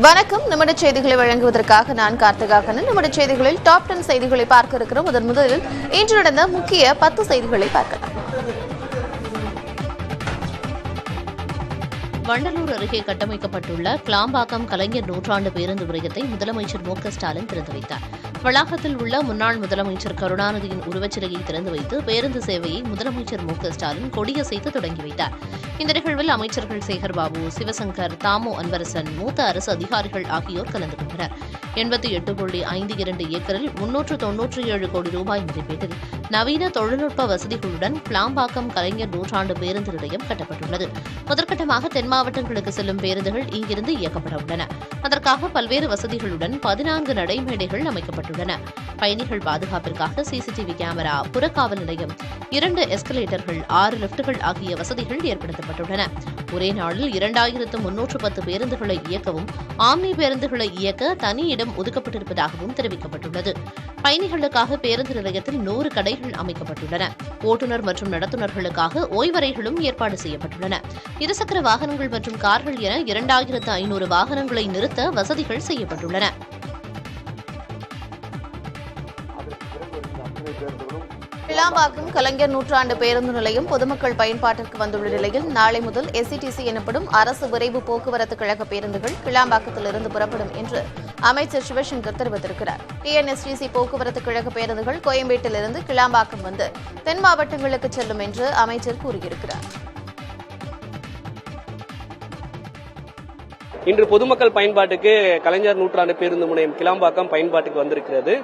வணக்கம். நிமிட செய்திகளை வழங்குவதற்காக நான் கார்த்திகா கண்ணன். நிமிட செய்திகளில் டாப் 10 செய்திகளை பார்க்க இருக்கிறோம். முதலில் இன்று நடந்த முக்கிய 10 செய்திகளை பார்க்கலாம். வண்டலூர் அருகே கட்டமைக்கப்பட்டுள்ள கிளாம்பாக்கம் கலைஞர் நூற்றாண்டு பேருந்து நிலையத்தை முதலமைச்சர் மு க ஸ்டாலின் திறந்து வைத்தார். வளாகத்தில் உள்ள முன்னாள் முதலமைச்சர் கருணாநிதியின் உருவச்சிலையை திறந்து வைத்து பேருந்து சேவையை முதலமைச்சர் மு க ஸ்டாலின் கொடியசைத்து தொடங்கி வைத்தார். இந்த நிகழ்வில் அமைச்சர்கள் சேகர்பாபு, சிவசங்கர், தாமு அன்பரசன், மூத்த அரசு அதிகாரிகள் ஆகியோர் கலந்து கொண்டனர். 88.52 ஏக்கரில் 397 கோடி ரூபாய் மதிப்பீட்டில் நவீன தொழில்நுட்ப வசதிகளுடன் கிளாம்பாக்கம் கலைஞர் நூற்றாண்டு பேருந்து நிலையம் கட்டப்பட்டுள்ளது. முதற்கட்டமாக தென் மாவட்டங்களுக்கு செல்லும் பேருந்துகள் இங்கிருந்து இயக்கப்பட உள்ளன. அதற்காக பல்வேறு வசதிகளுடன் 14 நடைமேடைகள் அமைக்கப்பட்டுள்ளன. பயணிகள் பாதுகாப்பிற்காக சிசிடிவி கேமரா, புறக்காவல் நிலையம், 2 எஸ்கலேட்டர்கள், 6 லிப்டுகள் ஆகிய வசதிகள் ஏற்படுத்தப்பட்டுள்ளன. ஒரே நாளில் 2310 பேருந்துகளை இயக்கவும் ஆம்னி பேருந்துகளை இயக்க தனி இடம் ஒதுக்கப்பட்டிருப்பதாகவும் தெரிவிக்கப்பட்டுள்ளது. பயணிகளுக்காக பேருந்து நிலையத்தில் 100 கடைகள் அமைக்கப்பட்டுள்ளன. ஓட்டுநர் மற்றும் நடத்துனர்களுக்காக ஓய்வறைகளும் ஏற்பாடு செய்யப்பட்டுள்ளன. இருசக்கர வாகனங்கள் மற்றும் கார்கள் என 2500 வாகனங்களை நிறுத்த வசதிகள் செய்யப்பட்டுள்ளன. கிளாம்பாக்கம் கலைஞர் நூற்றாண்டு பேருந்து நிலையம் பொதுமக்கள் பயன்பாட்டிற்கு வந்துள்ள நிலையில் நாளை முதல் எஸ்இடிசி எனப்படும் அரசு விரைவு போக்குவரத்து கழக பேருந்துகள் கிளாம்பாக்கத்திலிருந்து புறப்படும் என்று அமைச்சர் சிவசங்கர் தெரிவித்திருக்கிறார். டிஎன்எஸ்டிசி போக்குவரத்து கழக பேருந்துகள் கோயம்பேட்டிலிருந்து கிளாம்பாக்கம் வந்து தென் மாவட்டங்களுக்கு செல்லும் என்று அமைச்சர் கூறியிருக்கிறார். இன்று பொதுமக்கள் பயன்பாட்டுக்கு கலைஞர் நூற்றாண்டு பேருந்து முனையம் கிளாம்பாக்கம் பயன்பாட்டுக்கு வந்திருக்கிறது.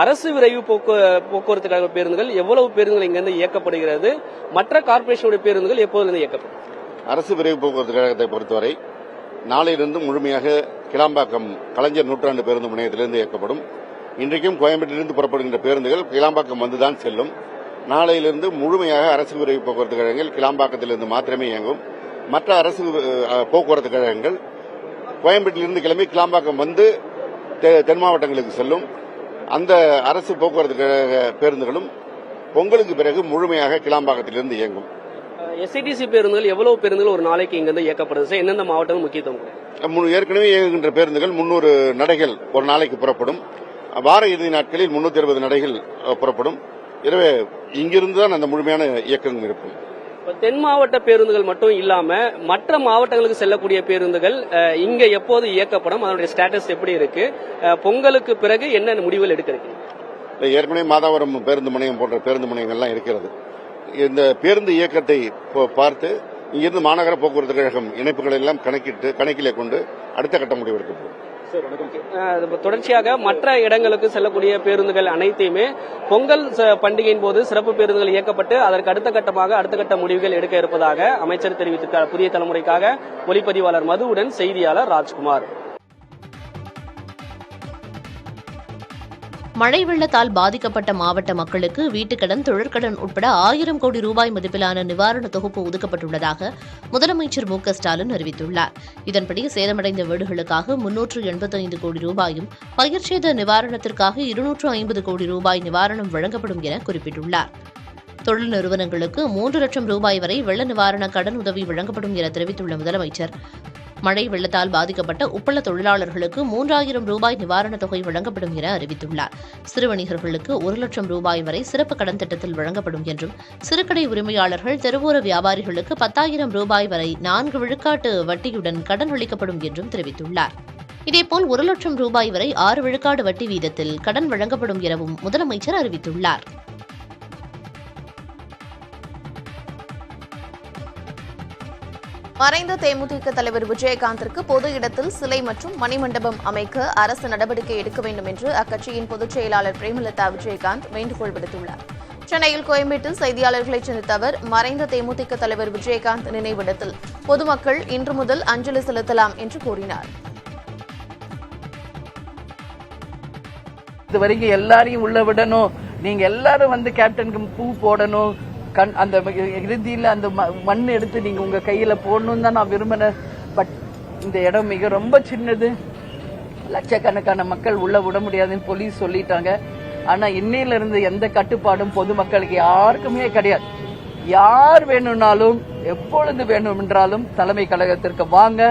அரசு விரைவு போக்குவரத்து கழக பேருந்துகள் எவ்வளவு பேருந்துகள் இங்கிருந்து இயக்கப்படுகிறது, மற்ற கார்ப்பரேஷனுடைய பேருந்துகள் எப்போது இயக்கப்படும்? அரசு விரைவு போக்குவரத்து கழகத்தை பொறுத்தவரை நாளையிலிருந்து முழுமையாக கிளாம்பாக்கம் கலைஞர் நூற்றாண்டு பேருந்து முனையத்திலிருந்து இயக்கப்படும். இன்றைக்கும் கோயம்பேட்டிலிருந்து புறப்படுகின்ற பேருந்துகள் கிளாம்பாக்கம் வந்துதான் செல்லும். நாளையிலிருந்து முழுமையாக அரசு விரைவு போக்குவரத்து கழகங்கள் கிளாம்பாக்கத்திலிருந்து மாத்திரமே இயங்கும். மற்ற அரசு போக்குவரத்து கழகங்கள் கோயம்பேட்டிலிருந்து கிளம்பி கிளாம்பாக்கம் வந்து தென் மாவட்டங்களுக்கு செல்லும். அந்த அரசு போக்குவரத்து கழக பேருந்துகளும் பொங்கலுக்கு பிறகு முழுமையாக கிளாம்பாக்கத்திலிருந்து இயங்கும். எஸ்இடிசி பேருந்துகள் எவ்வளவு பேருந்துகள் ஒரு நாளைக்கு இங்கிருந்து இயக்கப்படுது? எந்தெந்த மாவட்டங்கள் முக்கியத்துவம்? ஏற்கனவே இயங்குகின்ற பேருந்துகள் 300 நடைகள் ஒரு நாளைக்கு புறப்படும். வார இறுதி நாட்களில் 360 நடைகள் புறப்படும். எனவே இங்கிருந்து தான் அந்த முழுமையான இயக்கம் இருக்கும். தென் மாவட்ட பேருந்துகள் மட்டும் இல்லாம மற்ற மாவட்டங்களுக்கு செல்லக்கூடிய பேருந்துகள் இங்க எப்போது இயக்கப்படும்? அதனுடைய ஸ்டேட்டஸ் எப்படி இருக்கு? பொங்கலுக்கு பிறகு என்ன முடிவுகள் எடுக்கிறது? ஏற்கனவே மாதாவரம் பேருந்து முனையம் போன்ற பேருந்து முனையங்கள்லாம் இருக்கிறது. இந்த பேருந்து இயக்கத்தை பார்த்து இங்கிருந்து மாநகர போக்குவரத்து கழகம் இணைப்புகளை எல்லாம் கணக்கிலே கொண்டு அடுத்த கட்ட முடிவு எடுக்கப்படும். தொடர்ச்சியாக மற்ற இடங்களுக்கு செல்லக்கூடிய பேருந்துகள் அனைத்தையுமே பொங்கல் பண்டிகையின் போது சிறப்பு பேருந்துகள் இயக்கப்பட்டு அதற்கு அடுத்த கட்ட முடிவுகள் எடுக்க இருப்பதாக அமைச்சர் தெரிவித்திருக்கிறார். புதிய தலைமுறைக்காக ஒளிப்பதிவாளர் மதுவுடன் செய்தியாளர் ராஜ்குமார். மழை வெள்ளத்தால் பாதிக்கப்பட்ட மாவட்ட மக்களுக்கு வீட்டுக்கடன், தொழிற்கடன் உட்பட 1000 கோடி ரூபாய் மதிப்பிலான நிவாரண தொகுப்பு ஒதுக்கப்பட்டுள்ளதாக முதலமைச்சர் மு க ஸ்டாலின் அறிவித்துள்ளார். இதன்படி சேதமடைந்த வீடுகளுக்காக 385 கோடி ரூபாயும், பயிர்ச்சேத நிவாரணத்திற்காக 250 கோடி ரூபாய் நிவாரணம் வழங்கப்படும் என குறிப்பிட்டுள்ளார். தொழில் நிறுவனங்களுக்கு 3 லட்சம் ரூபாய் வரை வெள்ள நிவாரண கடன் உதவி வழங்கப்படும் என தெரிவித்துள்ள முதலமைச்சர், மழை வெள்ளத்தால் பாதிக்கப்பட்ட உப்பள தொழிலாளர்களுக்கு 3000 ரூபாய் நிவாரணத் தொகை வழங்கப்படும் என அறிவித்துள்ளார். சிறு வணிகர்களுக்கு 1 லட்சம் ரூபாய் வரை சிறப்பு கடன் திட்டத்தில் வழங்கப்படும் என்றும், சிறுகடை உரிமையாளர்கள், தெருவோர வியாபாரிகளுக்கு 10,000 ரூபாய் வரை 4 விழுக்காட்டு வட்டியுடன் கடன் அளிக்கப்படும் என்றும் தெரிவித்துள்ளார். இதேபோல் 1 லட்சம் ரூபாய் வரை 6 விழுக்காடு வட்டி வீதத்தில் கடன் வழங்கப்படும் எனவும் முதலமைச்சர் அறிவித்துள்ளார். மறைந்த தேமுதிக தலைவர் விஜயகாந்திற்கு பொது இடத்தில் சிலை மற்றும் மணிமண்டபம் அமைக்க அரசு நடவடிக்கை எடுக்க வேண்டும் என்று அக்கட்சியின் பொதுச் செயலாளர் பிரேமலதா விஜயகாந்த் வேண்டுகோள் விடுத்துள்ளார். சென்னையில் கோயம்பேட்டில் செய்தியாளர்களை சந்தித்த அவர், மறைந்த தேமுதிக தலைவர் விஜயகாந்த் நினைவிடத்தில் பொதுமக்கள் இன்று முதல் அஞ்சலி செலுத்தலாம் என்று கூறினார். இதுவரைக்கும் எல்லாரையும் உள்ள விடணும், நீங்க எல்லாரும் வந்து கேப்டனுக்கு பூ போடணும், அந்த இறுதியில் அந்த மண் எடுத்து நீங்க உங்க கையில போடணும் தான் நான் விரும்பினேன். பட் இந்த இடம் ரொம்ப சின்னது, லட்சக்கணக்கான மக்கள் உள்ள விட முடியாதுன்னு போலீஸ் சொல்லிட்டாங்க. ஆனா இன்னையில இருந்து எந்த கட்டுப்பாடும் பொதுமக்களுக்கு யாருக்குமே கிடையாது. யார் வேணும்னாலும் எப்பொழுது வேணுமென்றாலும் தலைமை கழகத்திற்கு வாங்க,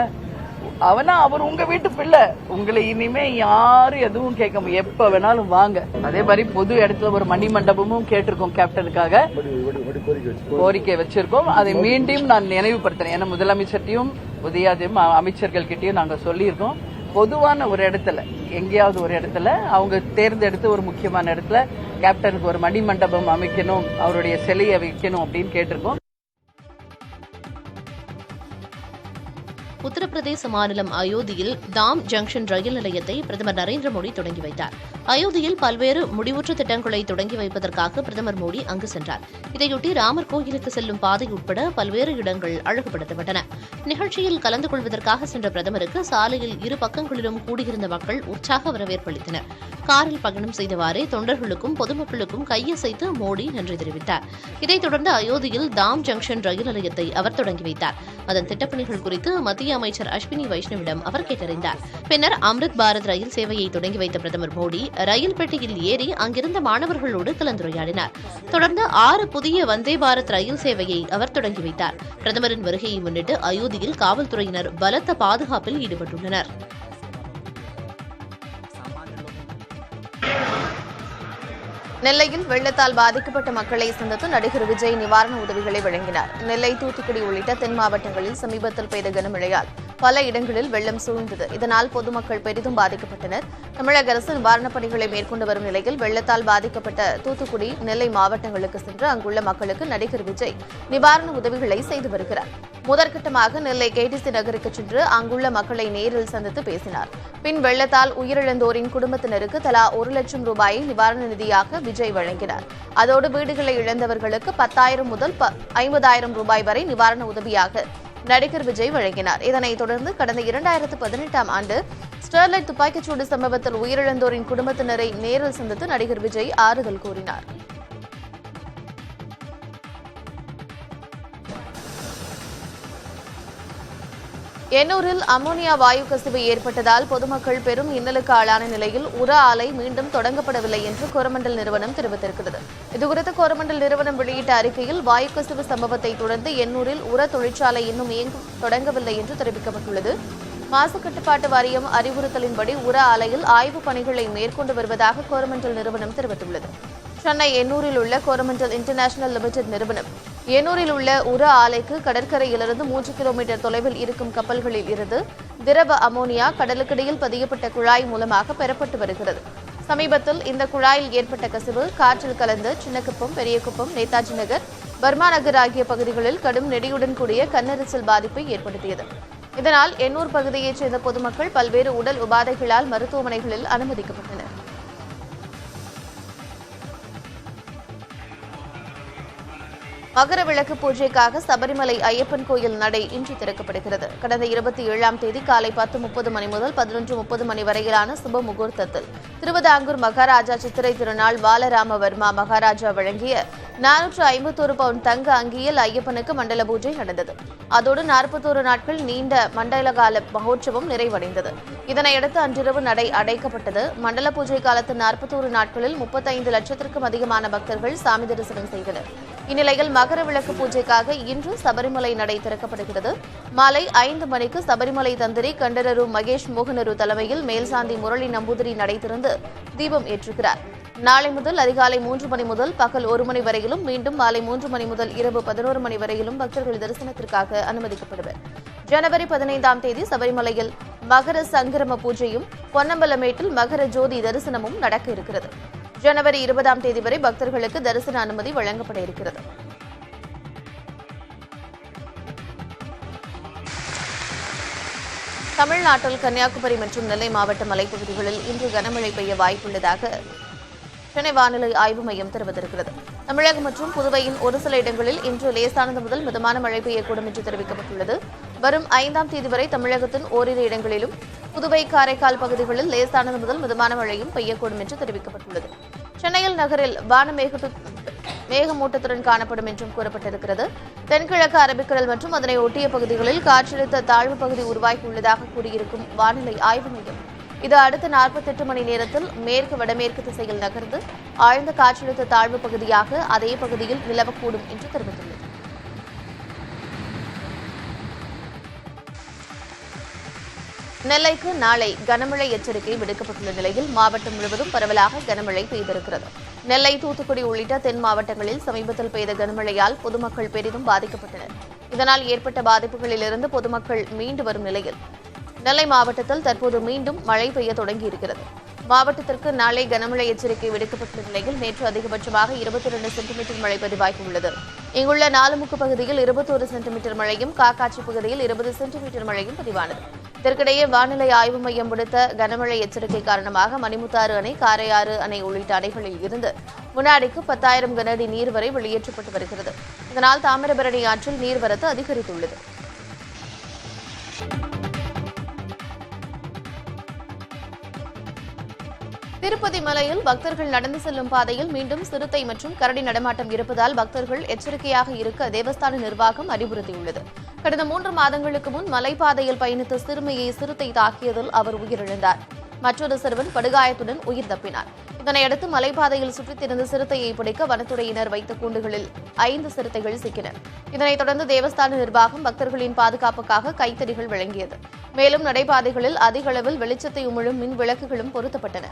அவனா அவர் உங்க வீட்டு பிள்ளை, உங்களை இனிமே யாரும் எதுவும் கேட்க முடியும், எப்ப வேணாலும் வாங்க. அதே மாதிரி பொது இடத்துல ஒரு மணி மண்டபமும் கேட்டிருக்கோம், கேப்டனுக்காக கோரிக்கை வச்சிருக்கோம். அதை மீண்டும் நான் நினைவுபடுத்துறேன். ஏன்னா முதலமைச்சர்கிட்டையும் உதயாதையும் அமைச்சர்கள் கிட்டையும் நாங்க சொல்லியிருக்கோம். பொதுவான ஒரு இடத்துல, எங்கேயாவது ஒரு இடத்துல அவங்க தேர்ந்தெடுத்து ஒரு முக்கியமான இடத்துல கேப்டனுக்கு ஒரு மணி மண்டபம் அமைக்கணும், அவருடைய சிலையை வைக்கணும் அப்படின்னு கேட்டிருக்கோம். உத்தரப்பிரதேச மாநிலம் அயோத்தியில் தாம் ஜங்ஷன் ரயில் நிலையத்தை பிரதமர் நரேந்திர மோடி தொடங்கி வைத்தார். அயோத்தியில் பல்வேறு முடிவுற்ற திட்டங்களை தொடங்கி வைப்பதற்காக பிரதமர் மோடி அங்கு சென்றார். இதையொட்டி ராமர் கோயிலுக்கு செல்லும் பாதை உட்பட பல்வேறு இடங்கள் அழகுபடுத்தப்பட்டன. நிகழ்ச்சியில் கலந்து கொள்வதற்காக சென்ற பிரதமருக்கு சாலையில் இரு பக்கங்களிலும் கூடியிருந்த மக்கள் உற்சாக வரவேற்பளித்தனர். காரில் பயணம் செய்தவாறே தொண்டர்களுக்கும் பொதுமக்களுக்கும் கையசைத்து மோடி நன்றி தெரிவித்தார். இதைத் தொடர்ந்து அயோத்தியில் தாம் ஜங்ஷன் ரயில் நிலையத்தை அவர் தொடங்கி வைத்தார். அதன் திட்டப்பணிகள் குறித்து மத்திய அமைச்சர் அஸ்வினி வைஷ்ணவிடம் அவர் கேட்டறிந்தார். பின்னர் அம்ரித் பாரத் ரயில் சேவையை தொடங்கி வைத்த பிரதமர் மோடி ரயில் பெட்டியில் ஏறி அங்கிருந்த மாணவர்களோடு கலந்துரையாடினார். தொடர்ந்து 6 புதிய வந்தே பாரத் ரயில் சேவையை அவர் தொடங்கி வைத்தார். பிரதமரின் வருகையை முன்னிட்டு அயோத்தியில் காவல்துறையினர் பலத்த பாதுகாப்பில் ஈடுபட்டுள்ளனர். நெல்லையில் வெள்ளத்தால் பாதிக்கப்பட்ட மக்களை சந்தித்து நடிகர் விஜய் நிவாரண உதவிகளை வழங்கினார். நெல்லை, தூத்துக்குடி உள்ளிட்ட தென் மாவட்டங்களில் சமீபத்தில் பெய்த கனமழையால் பல இடங்களில் வெள்ளம் சூழ்ந்தது. இதனால் பொதுமக்கள் பெரிதும் பாதிக்கப்பட்டனர். தமிழக அரசு நிவாரணப் பணிகளை மேற்கொண்டு வரும் நிலையில் வெள்ளத்தால் பாதிக்கப்பட்ட தூத்துக்குடி, நெல்லை மாவட்டங்களுக்கு சென்று அங்குள்ள மக்களுக்கு நடிகர் விஜய் நிவாரண உதவிகளை செய்து வருகிறார். முதற்கட்டமாக நெல்லை கேடிசி நகருக்கு சென்று அங்குள்ள மக்களை நேரில் சந்தித்து பேசினார். பின் வெள்ளத்தால் உயிரிழந்தோரின் குடும்பத்தினருக்கு தலா 1 லட்சம் ரூபாயை நிவாரண நிதியாக விஜய் வழங்கினார். அதோடு வீடுகளை இழந்தவர்களுக்கு 10,000 முதல் 50,000 ரூபாய் வரை நிவாரண உதவியாக நடிகர் விஜய் வழங்கினார். இதனைத் தொடர்ந்து கடந்த 2018ஆம் ஆண்டு ஸ்டெர்லைட் துப்பாக்கிச்சூடு சம்பவத்தில் உயிரிழந்தோரின் குடும்பத்தினரை நேரில் சந்தித்து நடிகர் விஜய் ஆறுதல் கூறினார். எண்ணூரில் அமோனியா வாயு கசிவு ஏற்பட்டதால் பொதுமக்கள் பெரும் இன்னலுக்கு ஆளான நிலையில் உர ஆலை மீண்டும் தொடங்கப்படவில்லை என்று கோரமண்டல் நிறுவனம் தெரிவித்திருக்கிறது. இதுகுறித்து கோரமண்டல் நிறுவனம் வெளியிட்ட அறிக்கையில் வாயு கசிவு சம்பவத்தை தொடர்ந்து எண்ணூரில் உர தொழிற்சாலை இன்னும் தொடங்கவில்லை என்று தெரிவிக்கப்பட்டுள்ளது. மாசு கட்டுப்பாட்டு வாரியம் அறிவுறுத்தலின்படி உர ஆலையில் ஆய்வுப் பணிகளை மேற்கொண்டு வருவதாக கோரமண்டல் நிறுவனம் தெரிவித்துள்ளது. சென்னை எண்ணூரில் உள்ள கோரமண்டல் இன்டர்நேஷனல் லிமிடெட் நிறுவனம் எண்ணூரில் உள்ள உர ஆலைக்கு கடற்கரையிலிருந்து 3 கிலோமீட்டர் தொலைவில் இருக்கும் கப்பல்களில் இருந்து திரவ அமோனியா கடலுக்கடியில் பதியப்பட்ட குழாய் மூலமாக பெறப்பட்டு வருகிறது. சமீபத்தில் இந்த குழாயில் ஏற்பட்ட கசிவு காற்றில் கலந்து சின்னக்குப்பம், பெரியகுப்பம், நேதாஜி நகர், பர்மா நகர் ஆகிய பகுதிகளில் கடும் நெடியுடன் கூடிய கண்ணெரிச்சல் பாதிப்பை ஏற்படுத்தியது. இதனால் எண்ணூர் பகுதியைச் சேர்ந்த பொதுமக்கள் பல்வேறு உடல் உபாதைகளால் மருத்துவமனைகளில் அனுமதிக்கப்பட்டனர். மகர விளக்கு பூஜைக்காக சபரிமலை ஐயப்பன் கோயில் நடை இன்று திறக்கப்படுகிறது. கடந்த 27ஆம் தேதி காலை 10:30 மணி முதல் 11:30 மணி வரையிலான சுப முகூர்த்தத்தில் திருவிதாங்கூர் மகாராஜா சித்திரை திருநாள் பாலராமவர்மா மகாராஜா வழங்கிய 451 பவுன் தங்க அங்கியில் ஐயப்பனுக்கு மண்டல பூஜை நடந்தது. அதோடு 41 நாட்கள் நீண்ட மண்டலகால மகோற்சவம் நிறைவடைந்தது. இதனையடுத்து அன்றிரவு நடை அடைக்கப்பட்டது. மண்டல பூஜை காலத்து 41 நாட்களில் 35 லட்சத்திற்கும் அதிகமான பக்தர்கள் சாமி தரிசனம் செய்தனர். இந்நிலையில் மகர விளக்கு பூஜைக்காக இன்று சபரிமலை நடை திறக்கப்படுகிறது. மாலை 5 மணிக்கு சபரிமலை தந்திரி கண்டரரு மகேஷ் மோகனரு தலைமையில் மேல்சாந்தி முரளி நம்பூதிரி நடை திறந்து தீபம் ஏற்றுகிறார். நாளை முதல் அதிகாலை 3 மணி முதல் பகல் 1 மணி வரையிலும், மீண்டும் மாலை 3 மணி முதல் இரவு 11 மணி வரையிலும் பக்தர்கள் தரிசனத்திற்காக அனுமதிக்கப்படுவர். ஜனவரி 15ஆம் தேதி சபரிமலையில் மகர சங்கிரம பூஜையும் பொன்னம்பலமேட்டில் மகர ஜோதி தரிசனமும் நடக்க இருக்கிறது. ஜனவரி 20ஆம் தேதி வரை பக்தர்களுக்கு தரிசன அனுமதி வழங்கப்பட இருக்கிறது. தமிழ்நாட்டில் கன்னியாகுமரி மற்றும் நெல்லை மாவட்ட மலைப்பகுதிகளில் இன்று கனமழை பெய்ய வாய்ப்புள்ளதாக சென்னை வானிலை ஆய்வு மையம் தெரிவித்திருக்கிறது. தமிழகம் மற்றும் புதுவையின் ஒரு சில இடங்களில் இன்று லேசானது முதல் மிதமான மழை பெய்யக்கூடும் என்று தெரிவிக்கப்பட்டுள்ளது. வரும் 5ஆம் தேதி வரை தமிழகத்தின் ஓரிரு இடங்களிலும் புதுவை, காரைக்கால் பகுதிகளில் லேசானது முதல் மிதமான மழையும் பெய்யக்கூடும் என்று தெரிவிக்கப்பட்டுள்ளது. சென்னையில் நகரில் வானம் மேகமூட்டத்துடன் காணப்படும் என்றும் கூறப்பட்டிருக்கிறது. தென்கிழக்கு அரபிக்கடல் மற்றும் அதனை ஒட்டிய பகுதிகளில் காற்றழுத்த தாழ்வு பகுதி உருவாகியுள்ளதாக கூறியிருக்கும் வானிலை ஆய்வு மையம், இது அடுத்த 48 மணி நேரத்தில் மேற்கு வடமேற்கு திசையில் நகர்ந்து ஆழ்ந்த காற்றழுத்த தாழ்வு பகுதியாக அதே பகுதியில் நிலவக்கூடும் என்று தெரிவித்துள்ளது. நெல்லைக்கு நாளை கனமழை எச்சரிக்கை விடுக்கப்பட்டுள்ள நிலையில் மாவட்டம் முழுவதும் பரவலாக கனமழை பெய்திருக்கிறது. நெல்லை, தூத்துக்குடி உள்ளிட்ட தென் மாவட்டங்களில் சமீபத்தில் பெய்த கனமழையால் பொதுமக்கள் பெரிதும் பாதிக்கப்பட்டனர். இதனால் ஏற்பட்ட பாதிப்புகளிலிருந்து பொதுமக்கள் மீண்டு வரும் நிலையில் நெல்லை மாவட்டத்தில் தற்போது மீண்டும் மழை பெய்ய தொடங்கியிருக்கிறது. மாவட்டத்திற்கு நாளை கனமழை எச்சரிக்கை விடுக்கப்பட்டுள்ள நிலையில் நேற்று அதிகபட்சமாக 22 சென்டிமீட்டர் மழை பதிவாகியுள்ளது. இங்குள்ள நாலுமுக்கு பகுதியில் 21 சென்டிமீட்டர் மழையும், காக்காட்சி பகுதியில் 20 சென்டிமீட்டர் மழையும் பதிவானது. இதற்கிடையே வானிலை ஆய்வு மையம் விடுத்த கனமழை எச்சரிக்கை காரணமாக மணிமுத்தாறு அணை, காரையாறு அணை உள்ளிட்ட அணைகளில் இருந்து வினாடிக்கு 10,000 கனஅடி நீர் வரை வெளியேற்றப்பட்டு வருகிறது. இதனால் தாமிரபரணி ஆற்றில் நீர்வரத்து அதிகரித்துள்ளது. திருப்பதி மலையில் பக்தர்கள் நடந்து செல்லும் பாதையில் மீண்டும் சிறுத்தை மற்றும் கரடி நடமாட்டம் இருப்பதால் பக்தர்கள் எச்சரிக்கையாக இருக்க தேவஸ்தான நிர்வாகம் அறிவுறுத்தியுள்ளது. கடந்த 3 மாதங்களுக்கு முன் மலைப்பாதையில் பயணித்த சிறுமியை சிறுத்தை தாக்கியதில் அவர் உயிரிழந்தார். மற்றொரு சிறுவன் படுகாயத்துடன் உயிர் தப்பினார். இதனையடுத்து மலைப்பாதையில் சுற்றித் திரிந்த சிறுத்தையை பிடிக்க வனத்துறையினர் வைத்த கூண்டுகளில் 5 சிறுத்தைகள் சிக்கின. இதனைத் தொடர்ந்து தேவஸ்தான நிர்வாகம் பக்தர்களின் பாதுகாப்புக்காக கைத்தறிகள் வழங்கியது. மேலும் நடைபாதைகளில் அதிக அளவில் வெளிச்சத்தை உமிழும் மின் விளக்குகளும் பொருத்தப்பட்டன.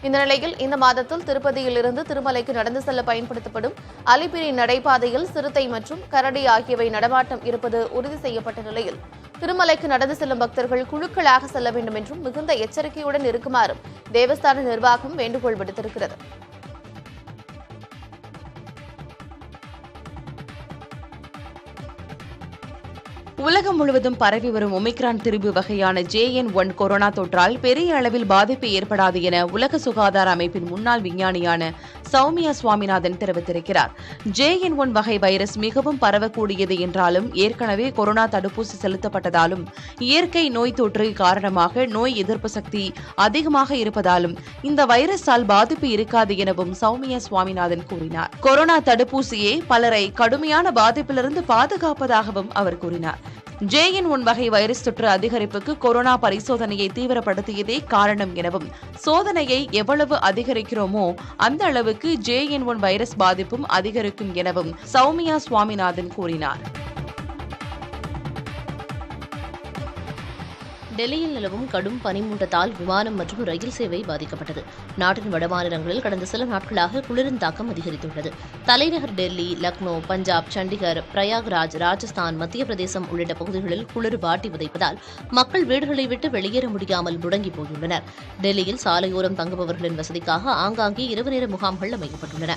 இந்த நிலையில் இந்த மாதத்தில் திருப்பதியிலிருந்து திருமலைக்கு நடந்து செல்ல பயன்படுத்தப்படும் அலிபிரி நடைபாதையில் சிறுத்தை மற்றும் கரடி ஆகியவை நடமாட்டம் இருப்பது உறுதி செய்யப்பட்ட நிலையில் திருமலைக்கு நடந்து செல்லும் பக்தர்கள் குழுக்களாக செல்ல வேண்டும் என்றும் மிகுந்த எச்சரிக்கையுடன் இருக்குமாறும் தேவஸ்தான நிர்வாகம் வேண்டுகோள் விடுத்திருக்கிறது. உலகம் முழுவதும் பரவி வரும் ஒமிக்ரான் திரிபு வகையான JN.1 கொரோனா தொற்றால் பெரிய அளவில் பாதிப்பு ஏற்படாது என உலக சுகாதார அமைப்பின் முன்னாள் விஞ்ஞானியான சௌமியா சுவாமிநாதன் தெரிவித்திருக்கிறார். JN.1 வகை வைரஸ் மிகவும் பரவக்கூடியது என்றாலும் ஏற்கனவே கொரோனா தடுப்பூசி செலுத்தப்பட்டதாலும் இயற்கை நோய் தொற்று காரணமாக நோய் எதிர்ப்பு சக்தி அதிகமாக இருப்பதாலும் இந்த வைரஸால் பாதிப்பு இருக்காது எனவும் சௌமியா சுவாமிநாதன் கூறினார். கொரோனா தடுப்பூசியே பலரை கடுமையான பாதிப்பிலிருந்து பாதுகாப்பதாகவும் அவர் கூறினார். JN.1 வகை வைரஸ் தொற்று அதிகரிப்புக்கு கொரோனா பரிசோதனையை தீவிரப்படுத்தியதே காரணம் எனவும் சோதனையை எவ்வளவு அதிகரிக்கிறோமோ அந்த அளவுக்கு JN.1 வைரஸ் பாதிப்பும் அதிகரிக்கும் எனவும் சௌமியா சுவாமிநாதன் கூறினார். டெல்லியில் நிலவும் கடும் பனிமூட்டத்தால் விமானம் மற்றும் ரயில் சேவை பாதிக்கப்பட்டது. நாட்டின் வடமாநிலங்களில் கடந்த சில நாட்களாக குளிரின் தாக்கம் அதிகரித்துள்ளது. தலைநகர் டெல்லி, லக்னோ, பஞ்சாப், சண்டிகர், பிரயாக்ராஜ், ராஜஸ்தான், மத்திய பிரதேசம் உள்ளிட்ட பகுதிகளில் குளிர் வாட்டி வதைப்பதால் மக்கள் வீடுகளை விட்டு வெளியேற முடியாமல் முடங்கி போயுள்ளனர். டெல்லியில் சாலையோரம் தங்குபவர்களின் வசதிக்காக ஆங்காங்கே இரவு நேர முகாம்கள் அமைக்கப்பட்டுள்ளன.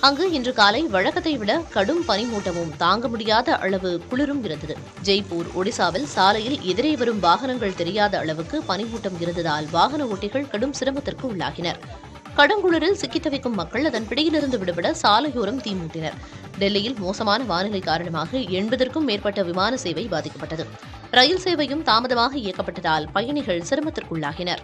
அங்கு இன்று காலை வழக்கத்தை விட கடும் பனிமூட்டமும் தாங்க முடியாத அளவு குளிரும் இருந்தது. ஜெய்ப்பூர், ஒடிசாவில் சாலையில் எதிரே வரும் வாகனங்கள் தெரியாத அளவுக்கு பனிமூட்டம் இருந்ததால் வாகன ஓட்டிகள் கடும் சிரமத்திற்கு உள்ளாகினர். கடுங்குளிரில் சிக்கித் தவிக்கும் மக்கள் அதன் பிடியிலிருந்து விடுபட சாலையோரம் தீ மூட்டினர். டெல்லியில் மோசமான வானிலை காரணமாக 80க்கும் மேற்பட்ட விமான சேவை பாதிக்கப்பட்டது. ரயில் சேவையும் தாமதமாக இயக்கப்பட்டதால் பயணிகள் சிரமத்திற்குள்ளாகினர்.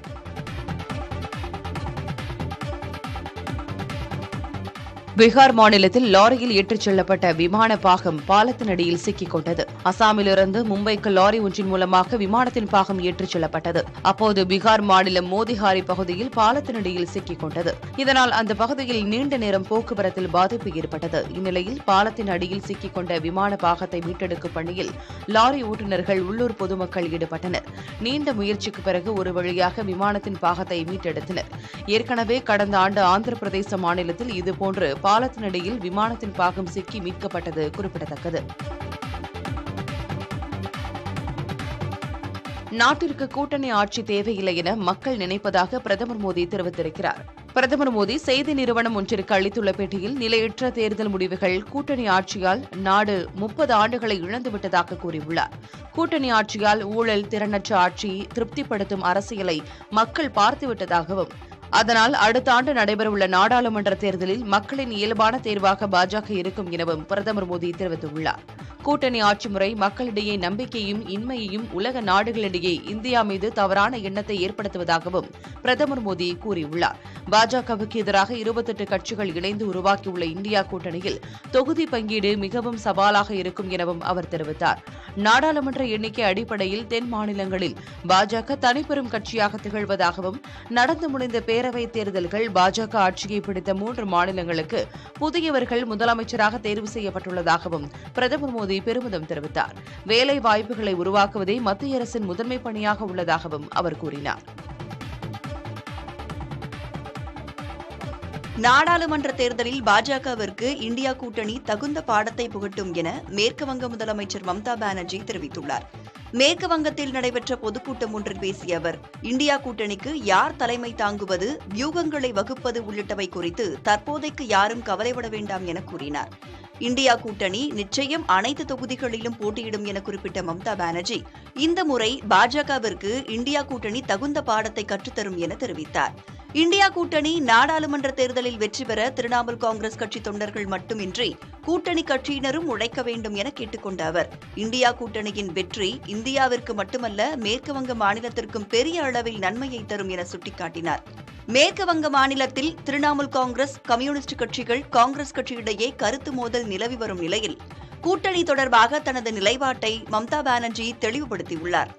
பீகார் மாநிலத்தில் லாரியில் ஏற்றிச் செல்லப்பட்ட விமான பாகம் பாலத்தின் அடியில் சிக்கிக் கொண்டது. அசாமிலிருந்து மும்பைக்கு லாரி ஒன்றின் மூலமாக விமானத்தின் பாகம் ஏற்றிச் செல்லப்பட்டது. அப்போது பீகார் மாநிலம் மோதிஹாரி பகுதியில் பாலத்தின் அடியில் சிக்கிக் கொண்டது. இதனால் அந்த பகுதியில் நீண்ட நேரம் போக்குவரத்தில் பாதிப்பு ஏற்பட்டது. இந்நிலையில் பாலத்தின் அடியில் சிக்கிக் கொண்ட விமான பாகத்தை மீட்டெடுக்கும் பணியில் லாரி ஓட்டுநர்கள், உள்ளூர் பொதுமக்கள் ஈடுபட்டனர். நீண்ட முயற்சிக்கு பிறகு ஒரு வழியாக விமானத்தின் பாகத்தை மீட்டெடுத்தனர். ஏற்கனவே கடந்த ஆண்டு ஆந்திர பிரதேச மாநிலத்தில் இதுபோன்று பாலத்தினடியில் விமானத்தின் பாகம் சிக்கி மீட்கப்பட்டது குறிப்பிடத்தக்கது. நாட்டிற்கு கூட்டணி ஆட்சி தேவையில்லை என மக்கள் நினைப்பதாக பிரதமர் மோடி தெரிவித்திருக்கிறார். பிரதமர் மோடி செய்தி நிறுவனம் ஒன்றிற்கு அளித்துள்ள பேட்டியில் நிலையற்ற தேர்தல் முடிவுகள், கூட்டணி ஆட்சியால் நாடு 30 ஆண்டுகளை இழந்துவிட்டதாக கூறியுள்ளார். கூட்டணி ஆட்சியால் ஊழல், திறனற்ற ஆட்சி, திருப்திப்படுத்தும் அரசியலை மக்கள் பார்த்துவிட்டதாகவும் அதனால் அடுத்த ஆண்டு நடைபெறவுள்ள நாடாளுமன்ற தேர்தலில் மக்களின் இயல்பான தேர்வாக பாஜக இருக்கும் எனவும் பிரதமர் மோடி தெரிவித்துள்ளார். கூட்டணி ஆட்சி முறை மக்களிடையே நம்பிக்கையும் இன்மையையும் உலக நாடுகளிடையே இந்தியா மீது தவறான எண்ணத்தை ஏற்படுத்துவதாகவும் பிரதமர் மோடி கூறியுள்ளார். பாஜகவுக்கு எதிராக 28 கட்சிகள் இணைந்து உருவாக்கியுள்ள இந்தியா கூட்டணியில் தொகுதி பங்கீடு மிகவும் சவாலாக இருக்கும் எனவும் அவர் தெரிவித்தார். நாடாளுமன்ற எண்ணிக்கை அடிப்படையில் தென் மாநிலங்களில் பாஜக தனிப்பெரும் கட்சியாக திகழ்வதாகவும் நடந்து முடிந்த பேரவைத் தேர்தல்கள் பாஜக ஆட்சியை பிடித்த 3 மாநிலங்களுக்கு புதியவர்கள் முதலமைச்சராக தேர்வு செய்யப்பட்டுள்ளதாகவும் பிரதமர் மோடி மோடி பெருமிதம் தெரிவித்தார். வேலை வாய்ப்புகளை உருவாக்குவதே மத்திய அரசின் முதன்மை பணியாக உள்ளதாகவும் அவர் கூறினார். நாடாளுமன்ற தேர்தலில் பாஜகவிற்கு இந்தியா கூட்டணி தகுந்த பாடத்தை புகட்டும் என மேற்குவங்க முதலமைச்சர் மம்தா பானர்ஜி தெரிவித்துள்ளார். மேற்கு வங்கத்தில் நடைபெற்ற பொதுக்கூட்டம் ஒன்றில் பேசிய அவர், இந்தியா கூட்டணிக்கு யார் தலைமை தாங்குவது, வியூகங்களை வகுப்பது உள்ளிட்டவை குறித்து தற்போதைக்கு யாரும் கவலைப்பட வேண்டாம் என கூறினார். இந்தியா கூட்டணி நிச்சயம் அனைத்து தொகுதிகளிலும் போட்டியிடும் என குறிப்பிட்ட மம்தா பானர்ஜி, இந்த முறை பாஜகவிற்கு இந்தியா கூட்டணி தகுந்த பாடத்தை கற்றுத்தரும் என தெரிவித்தார். இந்தியா கூட்டணி நாடாளுமன்ற தேர்தலில் வெற்றி பெற திரிணாமுல் காங்கிரஸ் கட்சி தொண்டர்கள் மட்டுமின்றி கூட்டணி கட்சியினரும் உழைக்க வேண்டும் என கேட்டுக் கொண்ட அவர், இந்தியா கூட்டணியின் வெற்றி இந்தியாவிற்கு மட்டுமல்ல மேற்குவங்க மாநிலத்திற்கும் பெரிய அளவில் நன்மையை தரும் என சுட்டிக்காட்டினார். மேற்கு வங்க மாநிலத்தில் திரிணாமுல் காங்கிரஸ், கம்யூனிஸ்ட் கட்சிகள், காங்கிரஸ் கட்சியிடையே கருத்து மோதல் நிலவி வரும் நிலையில் கூட்டணி தொடர்பாக தனது நிலைப்பாட்டை மம்தா பானர்ஜி தெளிவுபடுத்தியுள்ளார்.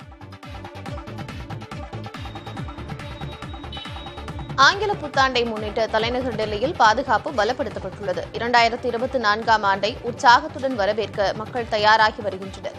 ஆங்கில புத்தாண்டை முன்னிட்டு தலைநகர் டெல்லியில் பாதுகாப்பு பலப்படுத்தப்பட்டுள்ளது. 2024ஆம் ஆண்டை உற்சாகத்துடன் வரவேற்க மக்கள் தயாராகி வருகின்றனர்.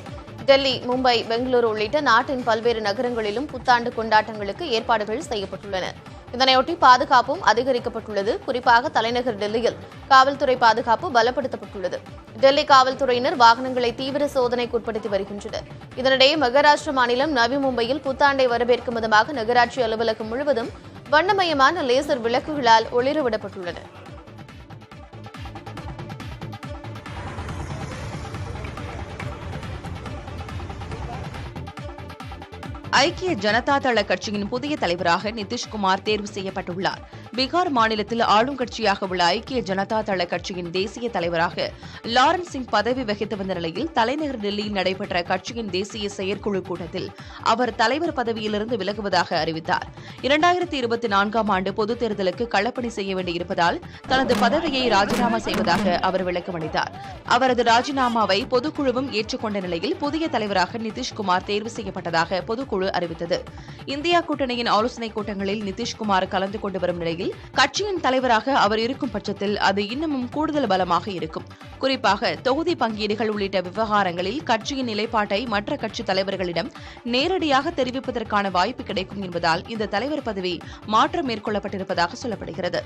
டெல்லி, மும்பை, பெங்களூரு உள்ளிட்ட நாட்டின் பல்வேறு நகரங்களிலும் புத்தாண்டு கொண்டாட்டங்களுக்கு ஏற்பாடுகள் செய்யப்பட்டுள்ளன. இதனையொட்டி பாதுகாப்பும் அதிகரிக்கப்பட்டுள்ளது. குறிப்பாக தலைநகர் டெல்லியில் காவல்துறை பாதுகாப்பு பலப்படுத்தப்பட்டுள்ளது. டெல்லி காவல்துறையினர் வாகனங்களை தீவிர சோதனைக்கு உட்படுத்தி வருகின்றனர். இதனிடையே மகாராஷ்டிர மாநிலம் நவி மும்பையில் புத்தாண்டை வரவேற்கும் விதமாக நகராட்சி அலுவலகம் முழுவதும் வண்ணமயமான லேசர் விளக்குகளால் ஒளிரவிடப்பட்டுள்ளன. ஐக்கிய ஜனதா தள கட்சியின் புதிய தலைவராக நிதிஷ்குமார் தேர்வு செய்யப்பட்டுள்ளார். பீகார் மாநிலத்தில் ஆளும் கட்சியாக உள்ள ஐக்கிய ஜனதா தள கட்சியின் தேசிய தலைவராக லாரன்ஸ் சிங் பதவி வகித்து வந்த நிலையில் தலைநகர் டெல்லியில் நடைபெற்ற கட்சியின் தேசிய செயற்குழு கூட்டத்தில் அவர் தலைவர் பதவியிலிருந்து விலகுவதாக அறிவித்தார். 2024ஆம் ஆண்டு பொதுத் தேர்தலுக்கு களப்பணி செய்ய வேண்டியிருப்பதால் தனது பதவியை ராஜினாமா செய்வதாக அவர் விளக்கமளித்தார். அவரது ராஜினாமாவை பொதுக்குழுவும் ஏற்றுக்கொண்ட நிலையில் புதிய தலைவராக நிதிஷ்குமார் தேர்வு செய்யப்பட்டதாக பொதுக்குழு அறிவித்தது. இந்தியா கூட்டணியின் ஆலோசனைக் கூட்டங்களில் நிதிஷ்குமார் கலந்து கொண்டு வரும் நிலையில் கட்சியின் தலைவராக அவர் இருக்கும் பட்சத்தில் அது இன்னமும் கூடுதல் பலமாக இருக்கும். குறிப்பாக தொகுதி பங்கீடுகள் உள்ளிட்ட விவகாரங்களில் கட்சியின் நிலைப்பாட்டை மற்ற கட்சி தலைவர்களிடம் நேரடியாக தெரிவிப்பதற்கான வாய்ப்பு கிடைக்கும் என்பதால் இந்த தலைவர் பதவி மாற்றம் மேற்கொள்ளப்பட்டிருப்பதாக சொல்லப்படுகிறது.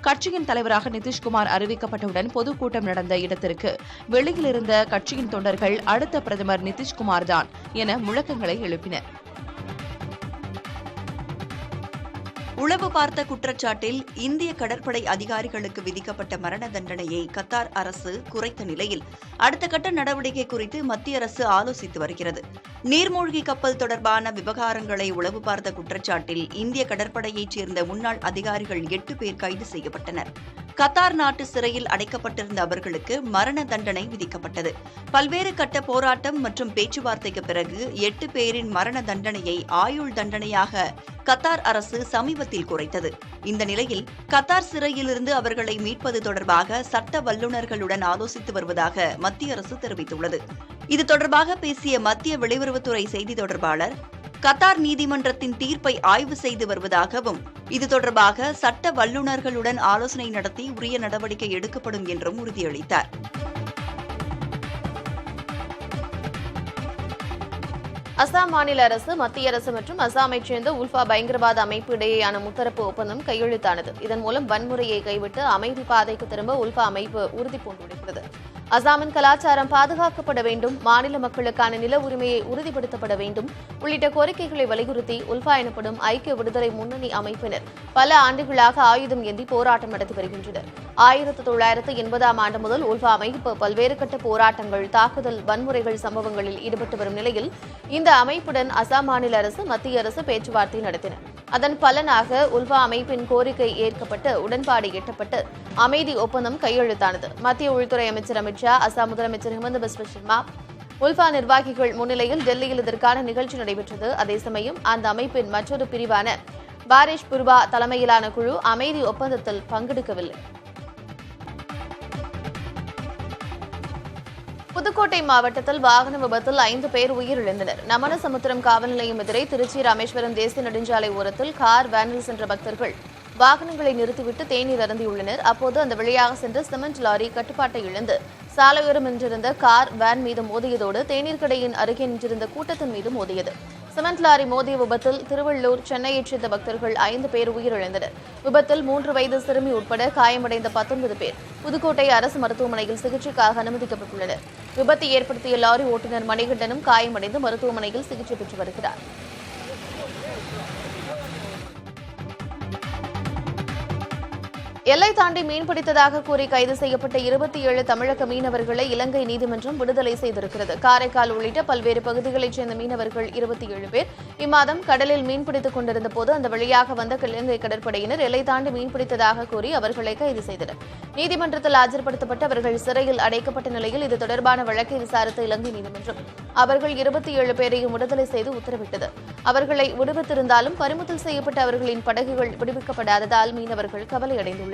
கட்சியின் தலைவராக நிதிஷ்குமார் அறிவிக்கப்பட்டவுடன் பொதுக்கூட்டம் நடந்த இடத்திற்கு வெளியில் இருந்த கட்சியின் தொண்டர்கள் அடுத்த பிரதமர் நிதிஷ்குமார் தான் என முழக்கங்களை எழுப்பினர். உளவு பார்த்த குற்றச்சாட்டில் இந்திய கடற்படை அதிகாரிகளுக்கு விதிக்கப்பட்ட மரண தண்டனையை கத்தார் அரசு குறைத்த நிலையில் அடுத்த கட்ட நடவடிக்கை குறித்து மத்திய அரசு ஆலோசித்து வருகிறது. நீர்மூழ்கி கப்பல் தொடர்பான விவகாரங்களை உளவு பார்த்த குற்றச்சாட்டில் இந்திய கடற்படையைச் சேர்ந்த முன்னாள் அதிகாரிகள் 8 பேர் கைது செய்யப்பட்டனர். கத்தார் நாட்டு சிறையில் அடைக்கப்பட்டிருந்த அவர்களுக்கு மரண தண்டனை விதிக்கப்பட்டது. பல்வேறு கட்ட போராட்டம் மற்றும் பேச்சுவார்த்தைக்கு பிறகு 8 பேரின் மரண தண்டனையை ஆயுள் தண்டனையாக கத்தார் அரசு சமீபத்தில் குறைத்தது. இந்த நிலையில் கத்தார் சிறையிலிருந்து அவர்களை மீட்பது தொடர்பாக சட்ட வல்லுநர்களுடன் ஆலோசித்து வருவதாக மத்திய அரசு தெரிவித்துள்ளது. இது தொடர்பாக பேசிய மத்திய வெளியுறவுத்துறை செய்தி தொடர்பாளர், கத்தார் நீதிமன்றத்தின் தீர்ப்பை ஆய்வு செய்து வருவதாகவும் இது தொடர்பாக சட்ட வல்லுநர்களுடன் ஆலோசனை நடத்தி உரிய நடவடிக்கை எடுக்கப்படும் என்றும் உறுதியளித்தார். அசாம் மாநில அரசு, மத்திய அரசு மற்றும் அசாமைச் சேர்ந்த உல்ஃபா பயங்கரவாத அமைப்பு இடையேயான முத்தரப்பு ஒப்பந்தம் கையெழுத்தானது. இதன் மூலம் வன்முறையை கைவிட்டு அமைதி பாதைக்கு திரும்ப உல்ஃபா அமைப்பு உறுதி பூண்டுள்ளது. அசாமின் கலாச்சாரம் பாதுகாக்கப்பட வேண்டும், மாநில மக்களுக்கான நில உரிமையை உறுதிப்படுத்தப்பட வேண்டும் உள்ளிட்ட கோரிக்கைகளை வலியுறுத்தி உல்ஃபா எனப்படும் ஐக்கிய விடுதலை முன்னணி அமைப்பினர் பல ஆண்டுகளாக ஆயுதம் ஏந்தி போராட்டம் நடத்தி வருகின்றனர். 1980ஆம் ஆண்டு முதல் உல்ஃபா அமைப்பு பல்வேறு கட்ட போராட்டங்கள், தாக்குதல், வன்முறைகள் சம்பவங்களில் ஈடுபட்டு வரும் நிலையில் இந்த அமைப்புடன் அசாம் மாநில அரசு, மத்திய அரசு பேச்சுவார்த்தை நடத்தின. அதன் பலனாக உல்ஃபா அமைப்பின் கோரிக்கை ஏற்கப்பட்டு உடன்பாடு எட்டப்பட்டு அமைதி ஒப்பந்தம் கையெழுத்தானது. மத்திய உள்துறை அமைச்சர் அமித் ஷா, அசாம் முதலமைச்சர் ஹிமந்த பிஸ்வ சர்மா, உல்ஃபா நிர்வாகிகள் முன்னிலையில் டெல்லியில் இதற்கான நிகழ்ச்சி நடைபெற்றது. அதே சமயம் அந்த அமைப்பின் மற்றொரு பிரிவான பாரிஷ் புர்பா தலைமையிலான குழு அமைதி ஒப்பந்தத்தில் பங்கெடுக்கவில்லை. புதுக்கோட்டை மாவட்டத்தில் வாகன விபத்தில் 5 பேர் உயிரிழந்தனர். நமனசமுத்திரம் காவல் நிலையம் எதிரே திருச்சி ராமேஸ்வரம் தேசிய நெடுஞ்சாலை ஓரத்தில் கார் வேனில் சென்ற பக்தர்கள் வாகனங்களை நிறுத்திவிட்டு தேநீர் அருந்தியுள்ளனர். அப்போது அந்த வழியாக சென்ற சிமெண்ட் லாரி கட்டுப்பாட்டை இழந்து சாலையோரம் நின்றிருந்த கார் வேன் மீது மோதியதோடு தேநீர் கடையின் அருகே நின்றிருந்த கூட்டத்தின் மீது மோதியது. சிமெண்ட் லாரி மோதிய விபத்தில் திருவள்ளூர், சென்னையைச் சேர்ந்த பக்தர்கள் 5 பேர் உயிரிழந்தனர். விபத்தில் 3 வயது சிறுமி உட்பட காயமடைந்த 19 பேர் புதுக்கோட்டை அரசு மருத்துவமனையில் சிகிச்சைக்காக அனுமதிக்கப்பட்டுள்ளனர். விபத்தை ஏற்படுத்திய லாரி ஓட்டுநர் மணிகண்டனும் காயமடைந்து மருத்துவமனையில் சிகிச்சை பெற்று வருகிறார். எல்லை தாண்டி மீன்பிடித்ததாக கூறி கைது செய்யப்பட்ட 27 தமிழக மீனவர்களை இலங்கை நீதிமன்றம் விடுதலை செய்திருக்கிறது. காரைக்கால் உள்ளிட்ட பல்வேறு பகுதிகளைச் சேர்ந்த மீனவர்கள் 27 பேர் இம்மாதம் கடலில் மீன்பிடித்துக் கொண்டிருந்த போது அந்த வழியாக வந்த இலங்கை கடற்படையினர் எல்லை தாண்டி மீன்பிடித்ததாக கூறி அவர்களை கைது செய்தனர். நீதிமன்றத்தில் ஆஜர்படுத்தப்பட்டு அவர்கள் சிறையில் அடைக்கப்பட்ட நிலையில் இது தொடர்பான வழக்கை விசாரித்த இலங்கை நீதிமன்றம் அவர்கள் 27 பேரையும் விடுதலை செய்து உத்தரவிட்டது. அவர்களை விடுவித்திருந்தாலும் பறிமுதல் செய்யப்பட்ட அவர்களின் படகுகள் விடுவிக்கப்படாததால் மீனவர்கள் கவலையடைந்துள்ளனர்.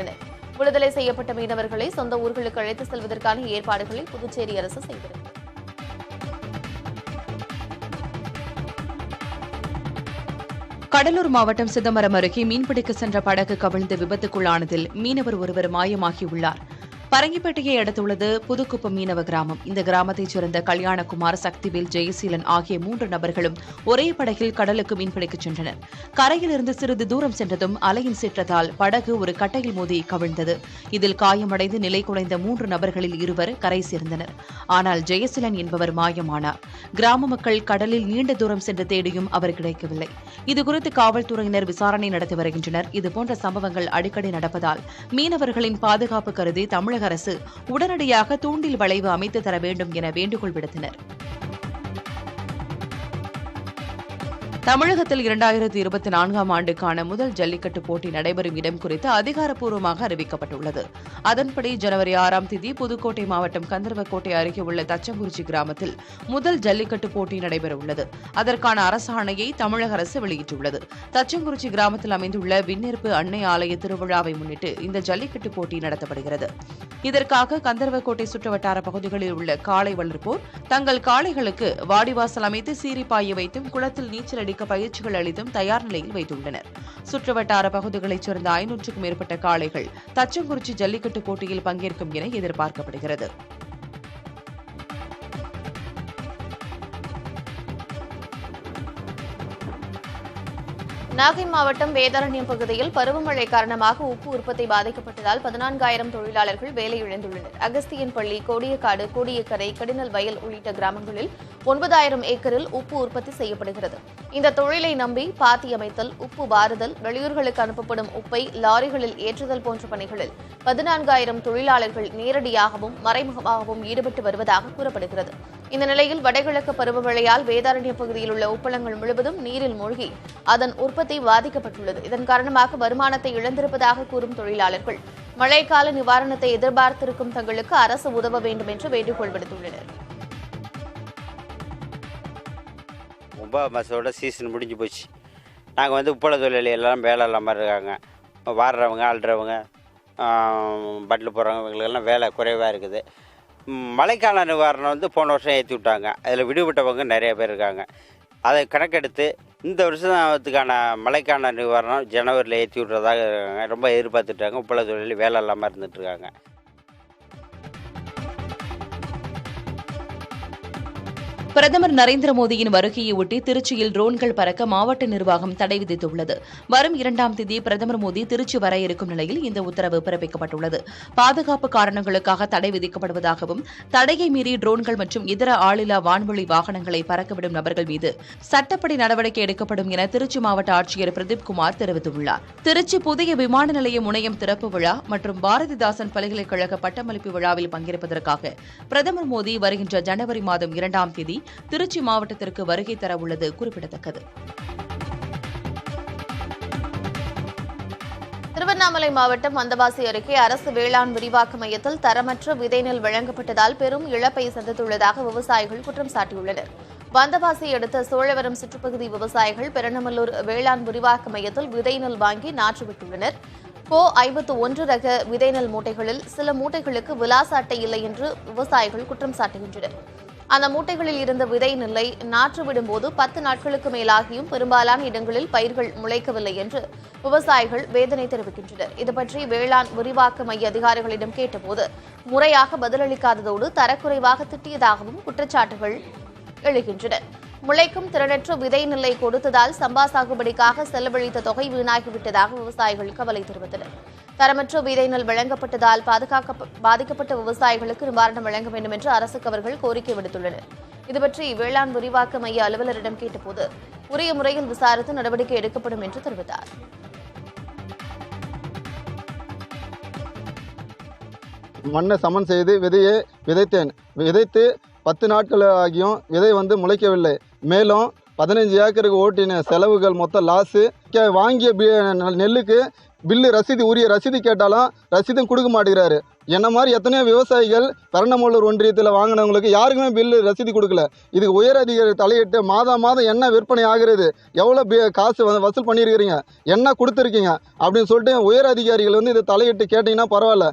விடுதலை செய்யப்பட்ட மீனவர்களை சொந்த ஊர்களுக்கு அழைத்து செல்வதற்கான ஏற்பாடுகளை புதுச்சேரி அரசு செய்திருக்கிறது. கடலூர் மாவட்டம் சிதம்பரம் அருகே மீன்பிடிக்க சென்ற படகு கவிழ்ந்து விபத்துக்குள்ளானதில் மீனவர் ஒருவர் மாயமாகியுள்ளார். பரங்கிப்பேட்டையை அடுத்துள்ளது புதுக்குப்பம் மீனவ கிராமம். இந்த கிராமத்தைச் சேர்ந்த கல்யாணகுமார், சக்திவேல், ஜெயசீலன் ஆகிய 3 நபர்களும் ஒரே படகில் கடலுக்கு மீன்பிடிக்கச் சென்றனர். கரையிலிருந்து சிறிது தூரம் சென்றதும் அலையின் சீற்றத்தால் படகு ஒரு கட்டையில் மோதி கவிழ்ந்தது. இதில் காயமடைந்து நிலை குலைந்த 3 நபர்களில் 2 கரை சேர்ந்தனர். ஆனால் ஜெயசீலன் என்பவர் மாயமானார். கிராம மக்கள் கடலில் நீண்ட தூரம் சென்று தேடியும் அவர் கிடைக்கவில்லை. இதுகுறித்து காவல்துறையினர் விசாரணை நடத்தி வருகின்றனர். இதுபோன்ற சம்பவங்கள் அடிக்கடி நடப்பதால் மீனவர்களின் பாதுகாப்பு கருதி தமிழக அரசு உடனடியாக தூண்டில் வளைவு அமைத்து தர வேண்டும் என வேண்டுகோள் விடுத்தனர். தமிழகத்தில் 2024ஆம் ஆண்டுக்கான முதல் ஜல்லிக்கட்டு போட்டி நடைபெறும் இடம் குறித்து அதிகாரப்பூர்வமாக அறிவிக்கப்பட்டுள்ளது. அதன்படி ஜனவரி 6ஆம் தேதி புதுக்கோட்டை மாவட்டம் கந்தர்வக்கோட்டை அருகே உள்ள தச்சங்குறிச்சி கிராமத்தில் முதல் ஜல்லிக்கட்டு போட்டி நடைபெறவுள்ளது. அதற்கான அரசாணையை தமிழக அரசு வெளியிட்டுள்ளது. தச்சங்குறிச்சி கிராமத்தில் அமைந்துள்ள விண்ணேற்பு அன்னை ஆலய திருவிழாவை முன்னிட்டு இந்த ஜல்லிக்கட்டு போட்டி நடத்தப்படுகிறது. இதற்காக கந்தர்வக்கோட்டை சுற்றுவட்டார பகுதிகளில் உள்ள காளை வளர்ப்போர் தங்கள் காளைகளுக்கு வாடிவாசல் அமைத்து சீரிப்பாய வைத்தும் குளத்தில் நீச்சல் அடிக்க பயிற்சிகள் அளித்தும் தயார் நிலையில் வைத்துள்ளனர். சுற்றுவட்டார பகுதிகளைச் சேர்ந்த 500க்கும் மேற்பட்ட காளைகள் தச்சங்குறிச்சி ஜல்லிக்கட்டு போட்டியில் பங்கேற்கும் என எதிர்பார்க்கப்படுகிறது. நாகை மாவட்டம் வேதாரண்யம் பகுதியில் பருவமழை காரணமாக உப்பு உற்பத்தி பாதிக்கப்பட்டதால் 14,000 தொழிலாளர்கள் வேலையிழந்துள்ளனர். அகஸ்தியன்பள்ளி, கோடியக்காடு, கோடியக்கரை, கடினல் வயல் உள்ளிட்ட கிராமங்களில் 9,000 ஏக்கரில் உப்பு உற்பத்தி செய்யப்படுகிறது. இந்த தொழிலை நம்பி பாத்தி அமைத்தல், உப்பு வாருதல், வெளியூர்களுக்கு அனுப்பப்படும் உப்பை லாரிகளில் ஏற்றுதல் போன்ற பணிகளில் 14,000 தொழிலாளர்கள் நேரடியாகவும் மறைமுகமாகவும் ஈடுபட்டு வருவதாக கூறப்படுகிறது. இந்த நிலையில் வடகிழக்கு பருவமழையால் வேதாரண்யம் பகுதியில் உள்ள உப்பளங்கள் முழுவதும் நீரில் மூழ்கி அதன் உற்பத்தி பாதிக்கப்பட்டுள்ளது. இதன் காரணமாக வருமானத்தை இழந்திருப்பதாக கூறும் தொழிலாளர்கள் மழைக்கால நிவாரணத்தை எதிர்பார்த்திருக்கும் தங்களுக்கு அரசு உதவ வேண்டும் என்று வேண்டுகோள் விடுத்துள்ளனர். ஒன்பதாம் மாதத்தோட சீசன் முடிஞ்சு போச்சு. நாங்கள் உப்பள தொழிலாளி எல்லாம் வேலை இல்லாமல் இருக்காங்க. வாடுறவங்க, ஆள்றவங்க, பட்டில் போடுறவங்க, இவங்களுக்கெல்லாம் வேலை குறைவாக இருக்குது. மழைக்கால நிவாரணம் போன வருஷம் ஏற்றி விட்டாங்க. அதில் விடுபட்டவங்க நிறைய பேர் இருக்காங்க. அதை கணக்கெடுத்து இந்த வருஷத்துக்கான மழைக்கான நிவாரணம் ஜனவரியில் ஏற்றி விட்றதாக இருக்காங்க. ரொம்ப எதிர்பார்த்துட்டாங்க. உப்பள தொழிலாளி வேலை இல்லாமல் இருந்துகிட்ருக்காங்க. பிரதமர் நரேந்திர மோடியின் வருகையை ஒட்டி திருச்சியில் ட்ரோன்கள் பறக்க மாவட்ட நிர்வாகம் தடை விதித்துள்ளது. வரும் 2ஆம் தேதி பிரதமர் மோடி திருச்சி வர இருக்கும் நிலையில் இந்த உத்தரவு பிறப்பிக்கப்பட்டுள்ளது. பாதுகாப்பு காரணங்களுக்காக தடை விதிக்கப்படுவதாகவும் தடையை மீறி ட்ரோன்கள் மற்றும் இதர ஆளில்லா வான்வெளி வாகனங்களை பறக்கவிடும் நபர்கள் மீது சட்டப்படி நடவடிக்கை எடுக்கப்படும் என திருச்சி மாவட்ட ஆட்சியர் பிரதீப் குமார் தெரிவித்துள்ளார். திருச்சி புதிய விமான நிலைய முனையம் திறப்பு விழா மற்றும் பாரதிதாசன் பல்கலைக்கழக பட்டமளிப்பு விழாவில் பங்கேற்பதற்காக பிரதமர் மோடி வருகின்ற ஜனவரி மாதம் 2ஆம் தேதி திருச்சி மாவட்டத்திற்கு வருகை தர உள்ளது குறிப்பிடத்தக்கது. திருவண்ணாமலை மாவட்டம் வந்தவாசி அருகே அரசு வேளாண் விரிவாக்க மையத்தில் தரமற்ற விதை நெல் வழங்கப்பட்டதால் பெரும் இழப்பை சந்தித்துள்ளதாக விவசாயிகள் குற்றம் சாட்டியுள்ளனர். வந்தவாசி அடுத்த சோழவரம் சுற்றுப்பகுதி விவசாயிகள் பெரணமல்லூர் வேளாண் விரிவாக்க மையத்தில் விதை நெல் வாங்கி நாற்றுவிட்டுள்ளனர். கோ 51 ரக விதை நெல் மூட்டைகளில் சில மூட்டைகளுக்கு விலாச அட்டை இல்லை என்று விவசாயிகள் குற்றம் சாட்டுகின்றனர். அந்த மூட்டைகளில் இருந்த விதை நெல்லை நாற்று விடும்போது 10 நாட்களுக்கு மேலாகியும் பெரும்பாலான இடங்களில் பயிர்கள் முளைக்கவில்லை என்று விவசாயிகள் வேதனை தெரிவிக்கின்றனர். இதுபற்றி வேளாண் விரிவாக்க மைய அதிகாரிகளிடம் கேட்டபோது முறையாக பதிலளிக்காததோடு தரக்குறைவாக திட்டியதாகவும் குற்றச்சாட்டுகள் எழுகின்றன. முளைக்கும் திறனற்ற விதை நெல்லை கொடுத்ததால் சம்பா சாகுபடிக்காக செலவழித்த தொகை வீணாகிவிட்டதாக விவசாயிகள் கவலை தெரிவித்தனர். தரமற்ற விதை நெல் வழங்கப்பட்டதால் பாதிக்கப்பட்ட விவசாயிகளுக்கு நிவாரணம் வழங்க வேண்டும் என்று அரசுக்கு அவர்கள் கோரிக்கை விடுத்துள்ளனர். இதுபற்றி வேளாண் விரிவாக்க மைய அலுவலரிடம் கேட்டபோது உரிய முறையில் விசாரித்து நடவடிக்கை எடுக்கப்படும் என்று தெரிவித்தார். மண்ணை சமன் செய்து விதையை விதைத்தேன். விதைத்து 10 நாட்கள் ஆகியும் விதை முளைக்கவில்லை. மேலும் 15 ஏக்கருக்கு ஓட்டின செலவுகள் மொத்த லாஸு. வாங்கிய நெல்லுக்கு பில்லு ரசீது உரிய ரசீது கேட்டாலும் ரசீதும் கொடுக்க மாட்டேங்கிறாரு. என்ன மாதிரி எத்தனையோ விவசாயிகள் பெரணமல்லூர் ஒன்றியத்தில் வாங்கினவங்களுக்கு யாருக்குமே பில்லு ரசீது கொடுக்கல. இதுக்கு உயர் அதிகாரி தலையிட்டு மாதம் என்ன விற்பனை ஆகிறது, எவ்வளோ காசு வசூல் பண்ணியிருக்கிறீங்க, என்ன கொடுத்துருக்கீங்க அப்படின்னு சொல்லிட்டு உயர் அதிகாரிகள் இதை தலையிட்டு கேட்டிங்கன்னா பரவாயில்ல.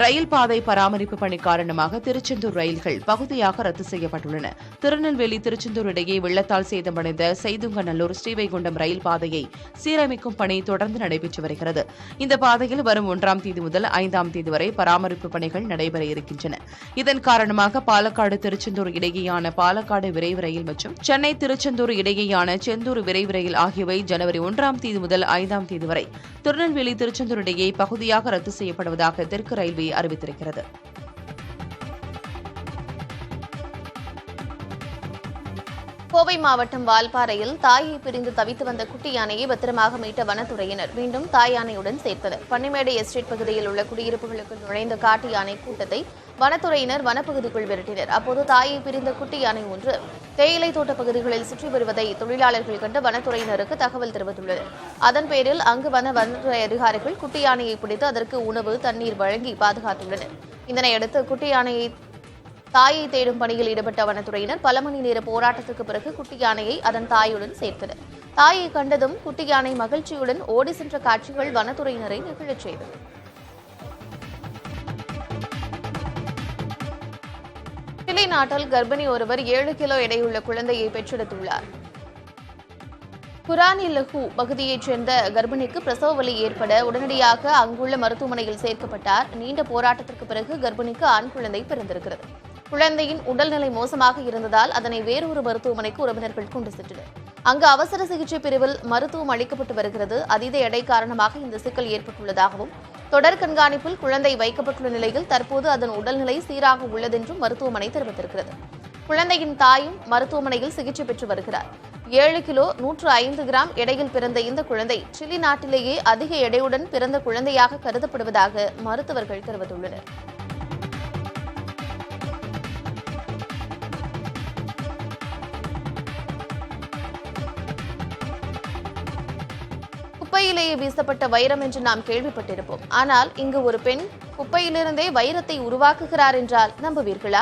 ரயில் பாதை பராமரிப்பு பணி காரணமாக திருச்செந்தூர் ரயில்கள் பகுதியாக ரத்து செய்யப்பட்டுள்ளன. திருநெல்வேலி திருச்செந்தூர் இடையே வெள்ளத்தால் சேதமடைந்த செய்துங்கநல்லூர் ஸ்ரீவைகுண்டம் ரயில் பாதையை சீரமைக்கும் பணி தொடர்ந்து நடைபெற்று வருகிறது. இந்த பாதையில் வரும் 1ஆம் தேதி முதல் 5ஆம் தேதி வரை பராமரிப்பு பணிகள் நடைபெற இருக்கின்றன. இதன் காரணமாக பாலக்காடு திருச்செந்தூர் இடையேயான பாலக்காடு விரைவு ரயில் மற்றும் சென்னை திருச்செந்தூர் இடையேயான செந்தூர் விரைவு ரயில் ஆகியவை ஜனவரி 1ஆம் தேதி முதல் 5ஆம் தேதி வரை திருநெல்வேலி திருச்செந்தூர் இடையே பகுதியாக ரத்து செய்யப்படுவதாக தெற்கு ரயில்வே அறிவித்திருக்கிறது. கோவை மாவட்டம் வால்பாறையில் தாயை பிரிந்து தவித்து வந்த குட்டி யானையை பத்திரமாக மீட்ட வனத்துறையினர் மீண்டும் தாய் யானையுடன் சேர்த்தனர். பன்னிமேடு எஸ்டேட் பகுதியில் உள்ள குடியிருப்புகளுக்குள் நுழைந்த காட்டு யானை கூட்டத்தை வனத்துறையினர் வனப்பகுதிக்குள் விரட்டினர். அப்போது தாயை பிரிந்த குட்டி யானை ஒன்று தேயிலை தோட்ட பகுதிகளில் சுற்றி வருவதை தொழிலாளர்கள் கண்டு வனத்துறையினருக்கு தகவல் தெரிவித்துள்ளனர். அதன் பேரில் அங்கு வந்த வனத்துறை அதிகாரிகள் குட்டி யானையை பிடித்து அதற்கு உணவு தண்ணீர் வழங்கி பாதுகாத்துள்ளனர். இதனையடுத்து குட்டி யானையை தாயை தேடும் பணியில் ஈடுபட்ட வனத்துறையினர் பல மணி நேர போராட்டத்திற்கு பிறகு குட்டி யானையை அதன் தாயுடன் சேர்த்தனர். தாயை கண்டதும் குட்டி யானை மகிழ்ச்சியுடன் ஓடி சென்ற காட்சிகள் வனத்துறையினரை நெகிழச் செய்தது. சிலி நாட்டில் கர்ப்பிணி ஒருவர் 7 கிலோ எடையுள்ள குழந்தையை பெற்றெடுத்துள்ளார். குரானிலஹு பகுதியைச் சேர்ந்த கர்ப்பிணிக்கு பிரசவ வலி ஏற்பட உடனடியாக அங்குள்ள மருத்துவமனையில் சேர்க்கப்பட்டார். நீண்ட போராட்டத்திற்கு பிறகு கர்ப்பிணிக்கு ஆண் குழந்தை பிறந்திருக்கிறது. குழந்தையின் உடல்நிலை மோசமாக இருந்ததால் அதனை வேறொரு மருத்துவமனைக்கு உறவினர்கள் கொண்டு சென்றனர். அங்கு அவசர சிகிச்சை பிரிவில் மருத்துவம் அளிக்கப்பட்டு வருகிறது. அதீத எடை காரணமாக இந்த சிக்கல் ஏற்பட்டுள்ளதாகவும் தொடர் கண்காணிப்பில் குழந்தை வைக்கப்பட்டுள்ள நிலையில் தற்போது அதன் உடல்நிலை சீராக உள்ளதென்றும் மருத்துவமனை தெரிவித்திருக்கிறது. குழந்தையின் தாயும் மருத்துவமனையில் சிகிச்சை பெற்று வருகிறார். 7 கிலோ 105 கிராம் எடையில் பிறந்த இந்த குழந்தை சிலி நாட்டிலேயே அதிக எடையுடன் பிறந்த குழந்தையாக கருதப்படுவதாக மருத்துவர்கள் தெரிவித்துள்ளனர். குப்பையிலேயே வீசப்பட்ட வைரம் என்று நாம் கேள்விப்பட்டிருப்போம். ஆனால் இங்கு ஒரு பெண் குப்பையிலிருந்தே வைரத்தை உருவாக்குகிறார் என்றால் நம்புவீர்களா?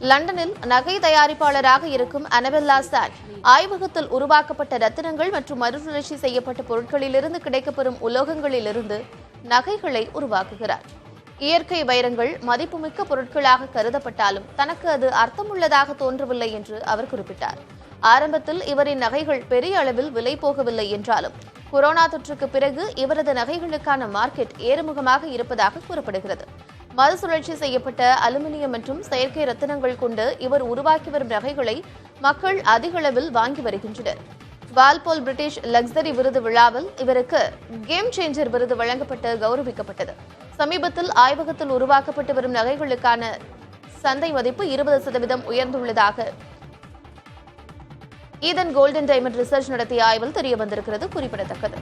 லண்டனில் நகை தயாரிப்பாளராக இருக்கும் அனபெல்லா சாட் ஆய்வகத்தில் உருவாக்கப்பட்ட ரத்தினங்கள் மற்றும் மறுசுழற்சி செய்யப்பட்ட பொருட்களிலிருந்து கிடைக்கப்பெறும் உலோகங்களிலிருந்து நகைகளை உருவாக்குகிறார். இயற்கை வைரங்கள் மதிப்புமிக்க பொருட்களாக கருதப்பட்டாலும் தனக்கு அது அர்த்தமுள்ளதாக தோன்றவில்லை என்று அவர் குறிப்பிட்டார். ஆரம்பத்தில் இவரின் நகைகள் பெரிய அளவில் விலை போகவில்லை என்றாலும் கொரோனா தொற்றுக்கு பிறகு இவரது நகைகளுக்கான மார்க்கெட் ஏறுமுகமாக இருப்பதாக கூறப்படுகிறது. மறுசுழற்சி செய்யப்பட்ட அலுமினியம் மற்றும் செயற்கை ரத்தினங்கள் கொண்டு இவர் உருவாக்கி வரும் நகைகளை மக்கள் அதிக அளவில் வாங்கி வருகின்றனர். வால்போல் பிரிட்டிஷ் லக்ஸரி விருது விழாவில் இவருக்கு கேம் சேஞ்சர் விருது வழங்கப்பட்டு கௌரவிக்கப்பட்டது. சமீபத்தில் ஆய்வகத்தில் உருவாக்கப்பட்டு வரும் நகைகளுக்கான சந்தை மதிப்பு 20% உயர்ந்துள்ளதாக ஈதன் கோல்டன் டைமண்ட் ரிசர்ச் நடத்திய ஆய்வில் தெரிய வந்திருக்கிறது குறிப்பிடத்தக்கது.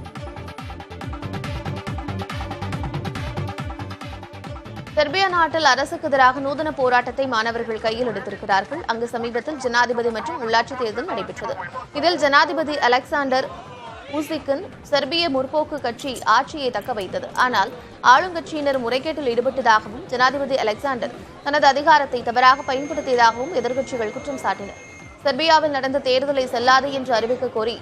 செர்பியா நாட்டில் அரசுக்கு எதிராக நூதன போராட்டத்தை மாணவர்கள் கையில் எடுத்திருக்கிறார்கள். அங்கு சமீபத்தில் ஜனாதிபதி மற்றும் உள்ளாட்சி தேர்தல் நடைபெற்றது. இதில் ஜனாதிபதி அலெக்சாண்டர் ஊசிக்கின் செர்பிய முற்போக்கு கட்சி ஆட்சியை தக்க வைத்தது. ஆனால் ஆளுங்கட்சியினர் முறைகேட்டில் ஈடுபட்டதாகவும் ஜனாதிபதி அலெக்சாண்டர் தனது அதிகாரத்தை தவறாக பயன்படுத்தியதாகவும் எதிர்க்கட்சிகள் குற்றம் சாட்டினர். செர்பியாவில் நடந்த தேர்தலை செல்லாது என்று அறிவிக்க கோரி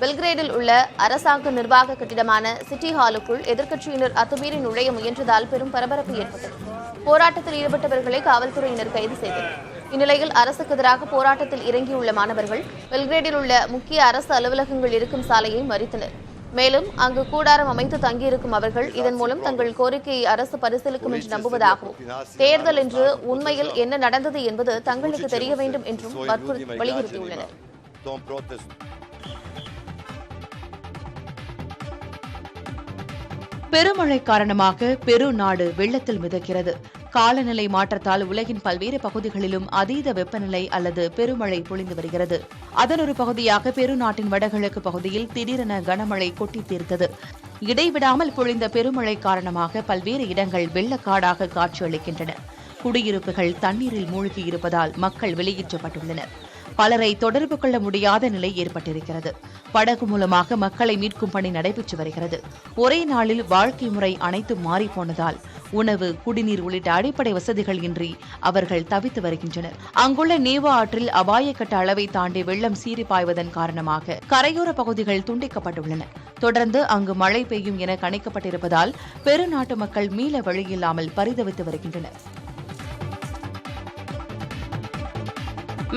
பெல்கிரேடில் உள்ள அரசாங்க நிர்வாக கட்டிடமான சிட்டி ஹாலுக்குள் எதிர்க்கட்சியினர் அத்துமீறி நுழைய முயன்றதால் பெரும் பரபரப்பு ஏற்பட்டது. போராட்டத்தில் ஈடுபட்டவர்களை காவல்துறையினர் கைது செய்தனர். இந்நிலையில் அரசுக்கு எதிராக போராட்டத்தில் இறங்கியுள்ள மாணவர்கள் பெல்கிரேடில் உள்ள முக்கிய அரசு அலுவலகங்கள் இருக்கும் சாலையை மறித்தனர். மேலும் அங்கு கூடாரம் அமைத்து தங்கியிருக்கும் அவர்கள் இதன் மூலம் தங்கள் கோரிக்கையை அரசு பரிசீலிக்கும் என்று நம்புவதாகவும், தேர்தல் என்று உண்மையில் என்ன நடந்தது என்பது தங்களுக்கு தெரிய வேண்டும் என்றும் வலியுறுத்தியுள்ளனர். பெருமழை காரணமாக பெரு நாடு வெள்ளத்தில் மிதக்கிறது. காலநிலை மாற்றத்தால் உலகின் பல்வேறு பகுதிகளிலும் அதீத வெப்பநிலை அல்லது பெருமழை பொழிந்து வருகிறது. அதன் ஒரு பகுதியாக பெரு நாட்டின் வடகிழக்கு பகுதியில் திடீரென கனமழை கொட்டி தீர்த்தது. இடைவிடாமல் பொழிந்த பெருமழை காரணமாக பல்வேறு இடங்கள் வெள்ளக்காடாக காட்சியளிக்கின்றன. குடியிருப்புகள் தண்ணீரில் மூழ்கியிருப்பதால் மக்கள் வெளியேற்றப்பட்டுள்ளனர். பலரை தொடர்பு கொள்ள முடியாத நிலை ஏற்பட்டிருக்கிறது. படகு மூலமாக மக்களை மீட்கும் பணி நடைபெற்று வருகிறது. ஒரே நாளில் வாழ்க்கை முறை அனைத்தும் மாறிப்போனதால் உணவு, குடிநீர் உள்ளிட்ட அடிப்படை வசதிகள் இன்றி அவர்கள் தவித்து வருகின்றனர். அங்குள்ள நேவா ஆற்றில் அபாயக்கட்ட அளவை தாண்டி வெள்ளம் சீறி பாய்வதன் காரணமாக கரையோர பகுதிகள் துண்டிக்கப்பட்டுள்ளன. தொடர்ந்து அங்கு மழை பெய்யும் என கணிக்கப்பட்டிருப்பதால் பெருநாட்டு மக்கள் மீள வழியில்லாமல் பரிதவித்து வருகின்றனர்.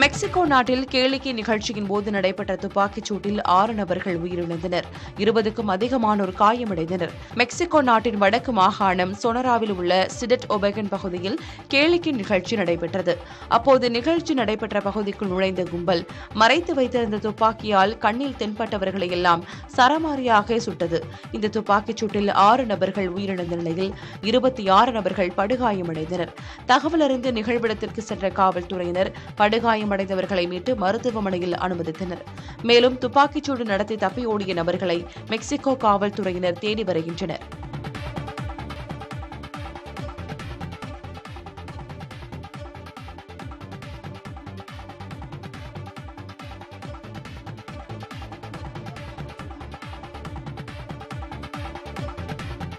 மெக்சிகோ நாட்டில் கேளிக்கை நிகழ்ச்சியின் போது நடைபெற்ற துப்பாக்கிச் சூட்டில் 6 நபர்கள் உயிரிழந்தனர். 20க்கும் அதிகமானோர் காயமடைந்தனர். மெக்சிகோ நாட்டின் வடக்கு மாகாணம் சொனராவில் உள்ள சிடட் ஒபெகன் பகுதியில் கேளிக்கை நிகழ்ச்சி நடைபெற்றது. அப்போது நிகழ்ச்சி நடைபெற்ற பகுதிக்குள் நுழைந்த கும்பல் மறைத்து வைத்திருந்த துப்பாக்கியால் கண்ணில் தென்பட்டவர்களை எல்லாம் சரமாரியாக சுட்டது. இந்த துப்பாக்கிச் சூட்டில் 6 நபர்கள் உயிரிழந்த நிலையில் 26 நபர்கள் படுகாயமடைந்தனர். தகவல் அறிந்து நிகழ்விடத்திற்கு சென்ற காவல்துறையினர் படுகாயமடைந்தவர்களை மீட்டு மருத்துவமனையில் அனுமதித்தனர். மேலும் துப்பாக்கிச்சூடு நடத்தி தப்பி ஓடிய நபர்களை மெக்சிகோ காவல்துறையினர் தேடி வருகின்றனர்.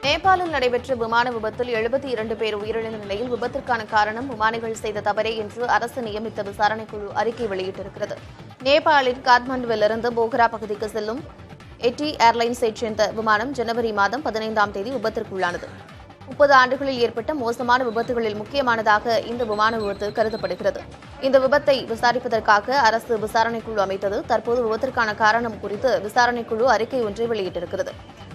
நேபாளில் நடைபெற்ற விமான விபத்தில் 72 பேர் உயிரிழந்த நிலையில் விபத்திற்கான காரணம் விமானிகள் செய்த தவறே என்று அரசு நியமித்த விசாரணைக்குழு அறிக்கை வெளியிட்டிருக்கிறது. நேபாளின் காத்மண்டுவிலிருந்து போக்ரா பகுதிக்கு செல்லும் எட்டி ஏர்லைன்ஸைச் சேர்ந்த விமானம் ஜனவரி மாதம் 15ஆம் தேதி விபத்திற்குள்ளானது. 30 ஆண்டுகளில் ஏற்பட்ட மோசமான விபத்துகளில் முக்கியமானதாக இந்த விமான விபத்து கருதப்படுகிறது. இந்த விபத்தை விசாரிப்பதற்காக அரசு விசாரணைக்குழு அமைத்தது. தற்போது விபத்திற்கான காரணம் குறித்து விசாரணைக்குழு அறிக்கை ஒன்றை வெளியிட்டிருக்கிறது.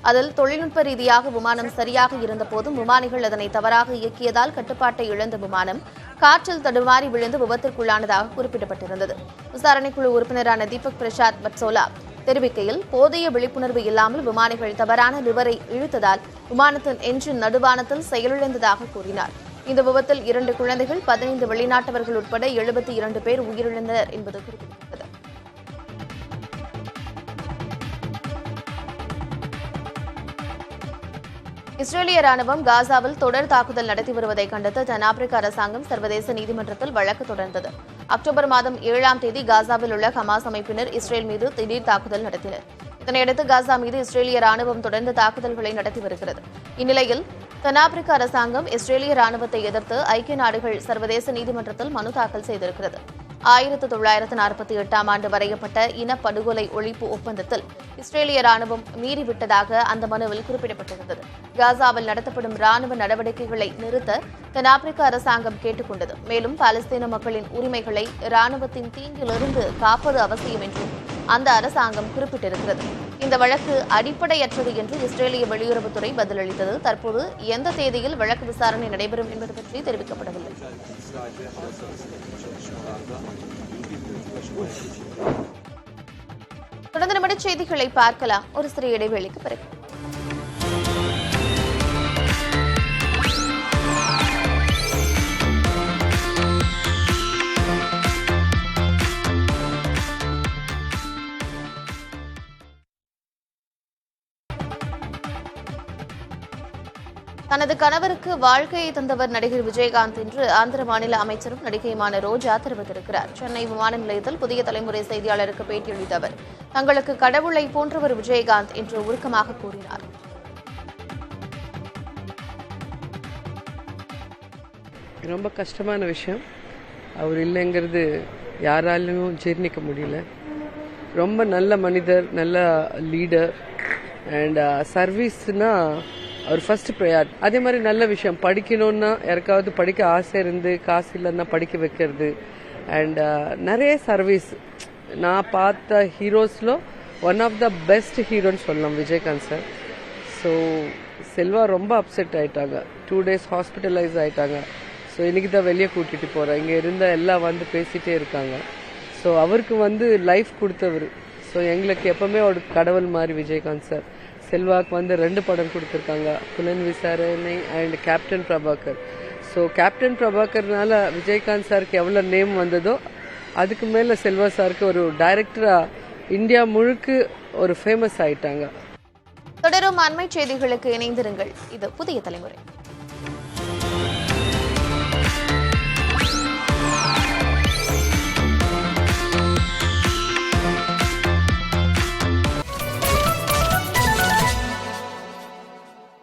அதில் தொழில்நுட்ப ரீதியாக விமானம் சரியாக இருந்தபோதும் விமானிகள் அதனை தவறாக இயக்கியதால் கட்டுப்பாட்டை இழந்த விமானம் காற்றில் தடுமாறி விழுந்து விபத்திற்குள்ளானதாக குறிப்பிடப்பட்டிருந்தது. விசாரணைக்குழு உறுப்பினரான தீபக் பிரசாத் பட்சோலா தெரிவிக்கையில், போதிய விழிப்புணர்வு இல்லாமல் விமானிகள் தவறான லிவரை இழுத்ததால் விமானத்தின் என்ஜின் நடுவானத்தில் செயலிழந்ததாக கூறினார். இந்த விபத்தில் 2 குழந்தைகள், 15 வெளிநாட்டவர்கள் உட்பட 72 பேர் உயிரிழந்தனர் என்பது குறிப்பிடத்தக்கது. இஸ்ரேலிய ராணுவம் காசாவில் தொடர் தாக்குதல் நடத்தி வருவதை கண்டித்து தென்னாப்பிரிக்க அரசாங்கம் சர்வதேச நீதிமன்றத்தில் வழக்கு தொடர்ந்தது. அக்டோபர் மாதம் 7ஆம் தேதி காசாவில் உள்ள ஹமாஸ் அமைப்பினர் இஸ்ரேல் மீது திடீர் தாக்குதல் நடத்தினர். இதனையடுத்து காசா மீது இஸ்ரேலிய ராணுவம் தொடர்ந்து தாக்குதல்களை நடத்தி வருகிறது. இந்நிலையில் தென்னாப்பிரிக்க அரசாங்கம் இஸ்ரேலிய ராணுவத்தை எதிர்த்து ஐக்கிய நாடுகள் சர்வதேச நீதிமன்றத்தில் மனு தாக்கல் செய்திருக்கிறது. 1948ஆம் ஆண்டு வரையப்பட்ட இனப்படுகொலை ஒழிப்பு ஒப்பந்தத்தில் இஸ்ரேலிய ராணுவம் மீறிவிட்டதாக அந்த மனுவில் குறிப்பிடப்பட்டிருந்தது. காசாவில் நடத்தப்படும் ராணுவ நடவடிக்கைகளை நிறுத்த தென்னாப்பிரிக்க அரசாங்கம் கேட்டுக் கொண்டது. மேலும் பாலஸ்தீன மக்களின் உரிமைகளை ராணுவத்தின் தீங்கிலிருந்து காப்பது அவசியம் என்றும் அந்த அரசாங்கம் குறிப்பிட்டிருக்கிறது. இந்த வழக்கு அடிப்படையற்றது என்று இஸ்ரேலிய வெளியுறவுத்துறை பதிலளித்தது. தற்போது எந்த தேதியில் வழக்கு விசாரணை நடைபெறும் என்பது பற்றி தெரிவிக்கப்படவில்லை. தொடர்ந்து நம்முடைய செய்திகளை பார்க்கலாம் ஒரு சிறிய இடைவேளைக்கு பிறகு. தனது கணவருக்கு வாழ்க்கையை தந்தவர் நடிகர் விஜயகாந்த் என்று ஆந்திர மாநில அமைச்சரும் நடிகையுமான ரோஜா தெரிவித்திருக்கிறார். சென்னை விமான நிலையத்தில் புதிய தலைமுறை செய்தியாளருக்கு பேட்டியளித்த அவர், தங்களுக்கு கடவுளை போன்றவர் விஜயகாந்த் என்று உருக்கமாக கூறினார். ரொம்ப கஷ்டமான விஷயம். அவர் இல்லைங்கிறது யாராலையும் ஜீர்ணிக்க முடியல. ரொம்ப நல்ல மனிதர், நல்ல லீடர். அண்ட் சர்வீஸ்னா அவர் ஃபர்ஸ்ட் ப்ரையாரிட்டி. அதே மாதிரி நல்ல விஷயம், படிக்கணும்னா யாருக்காவது படிக்க ஆசை இருந்து காசு இல்லைன்னா படிக்க வைக்கிறது. அண்ட் நிறைய சர்வீஸ் நான் பார்த்த ஹீரோஸில் ஒன் ஆஃப் த பெஸ்ட் ஹீரோன்னு சொல்லலாம் விஜயகாந்த் சார். ஸோ செல்வா ரொம்ப அப்செட் ஆயிட்டாங்க, 2 days ஹாஸ்பிட்டலைஸ் ஆயிட்டாங்க. ஸோ இன்னைக்கு தான் வெளியே கூட்டிட்டு போகிறேன், இங்கே இருந்த எல்லாம் வந்து பேசிகிட்டே இருக்காங்க. ஸோ அவருக்கு வந்து லைஃப் கொடுத்தவர். ஸோ எங்களுக்கு எப்பவுமே ஒரு கடவுள் மாதிரி விஜயகாந்த் சார். செல்வாக்கு வந்து 2 படம் கொடுத்துருக்காங்க, Pulan Visaranai and captain Prabhakar. So captain பிரபாகர்னால விஜயகாந்த் சாருக்கு எவ்வளோ நேம் வந்ததோ அதுக்கு மேலே செல்வா சாருக்கு ஒரு டைரக்டராக இந்தியா முழுக்க ஒரு ஃபேமஸ் ஆயிட்டாங்க. தொடரும் அண்மை செய்திகளுக்கு இணைந்திருங்கள். இது புதிய தலைமுறை.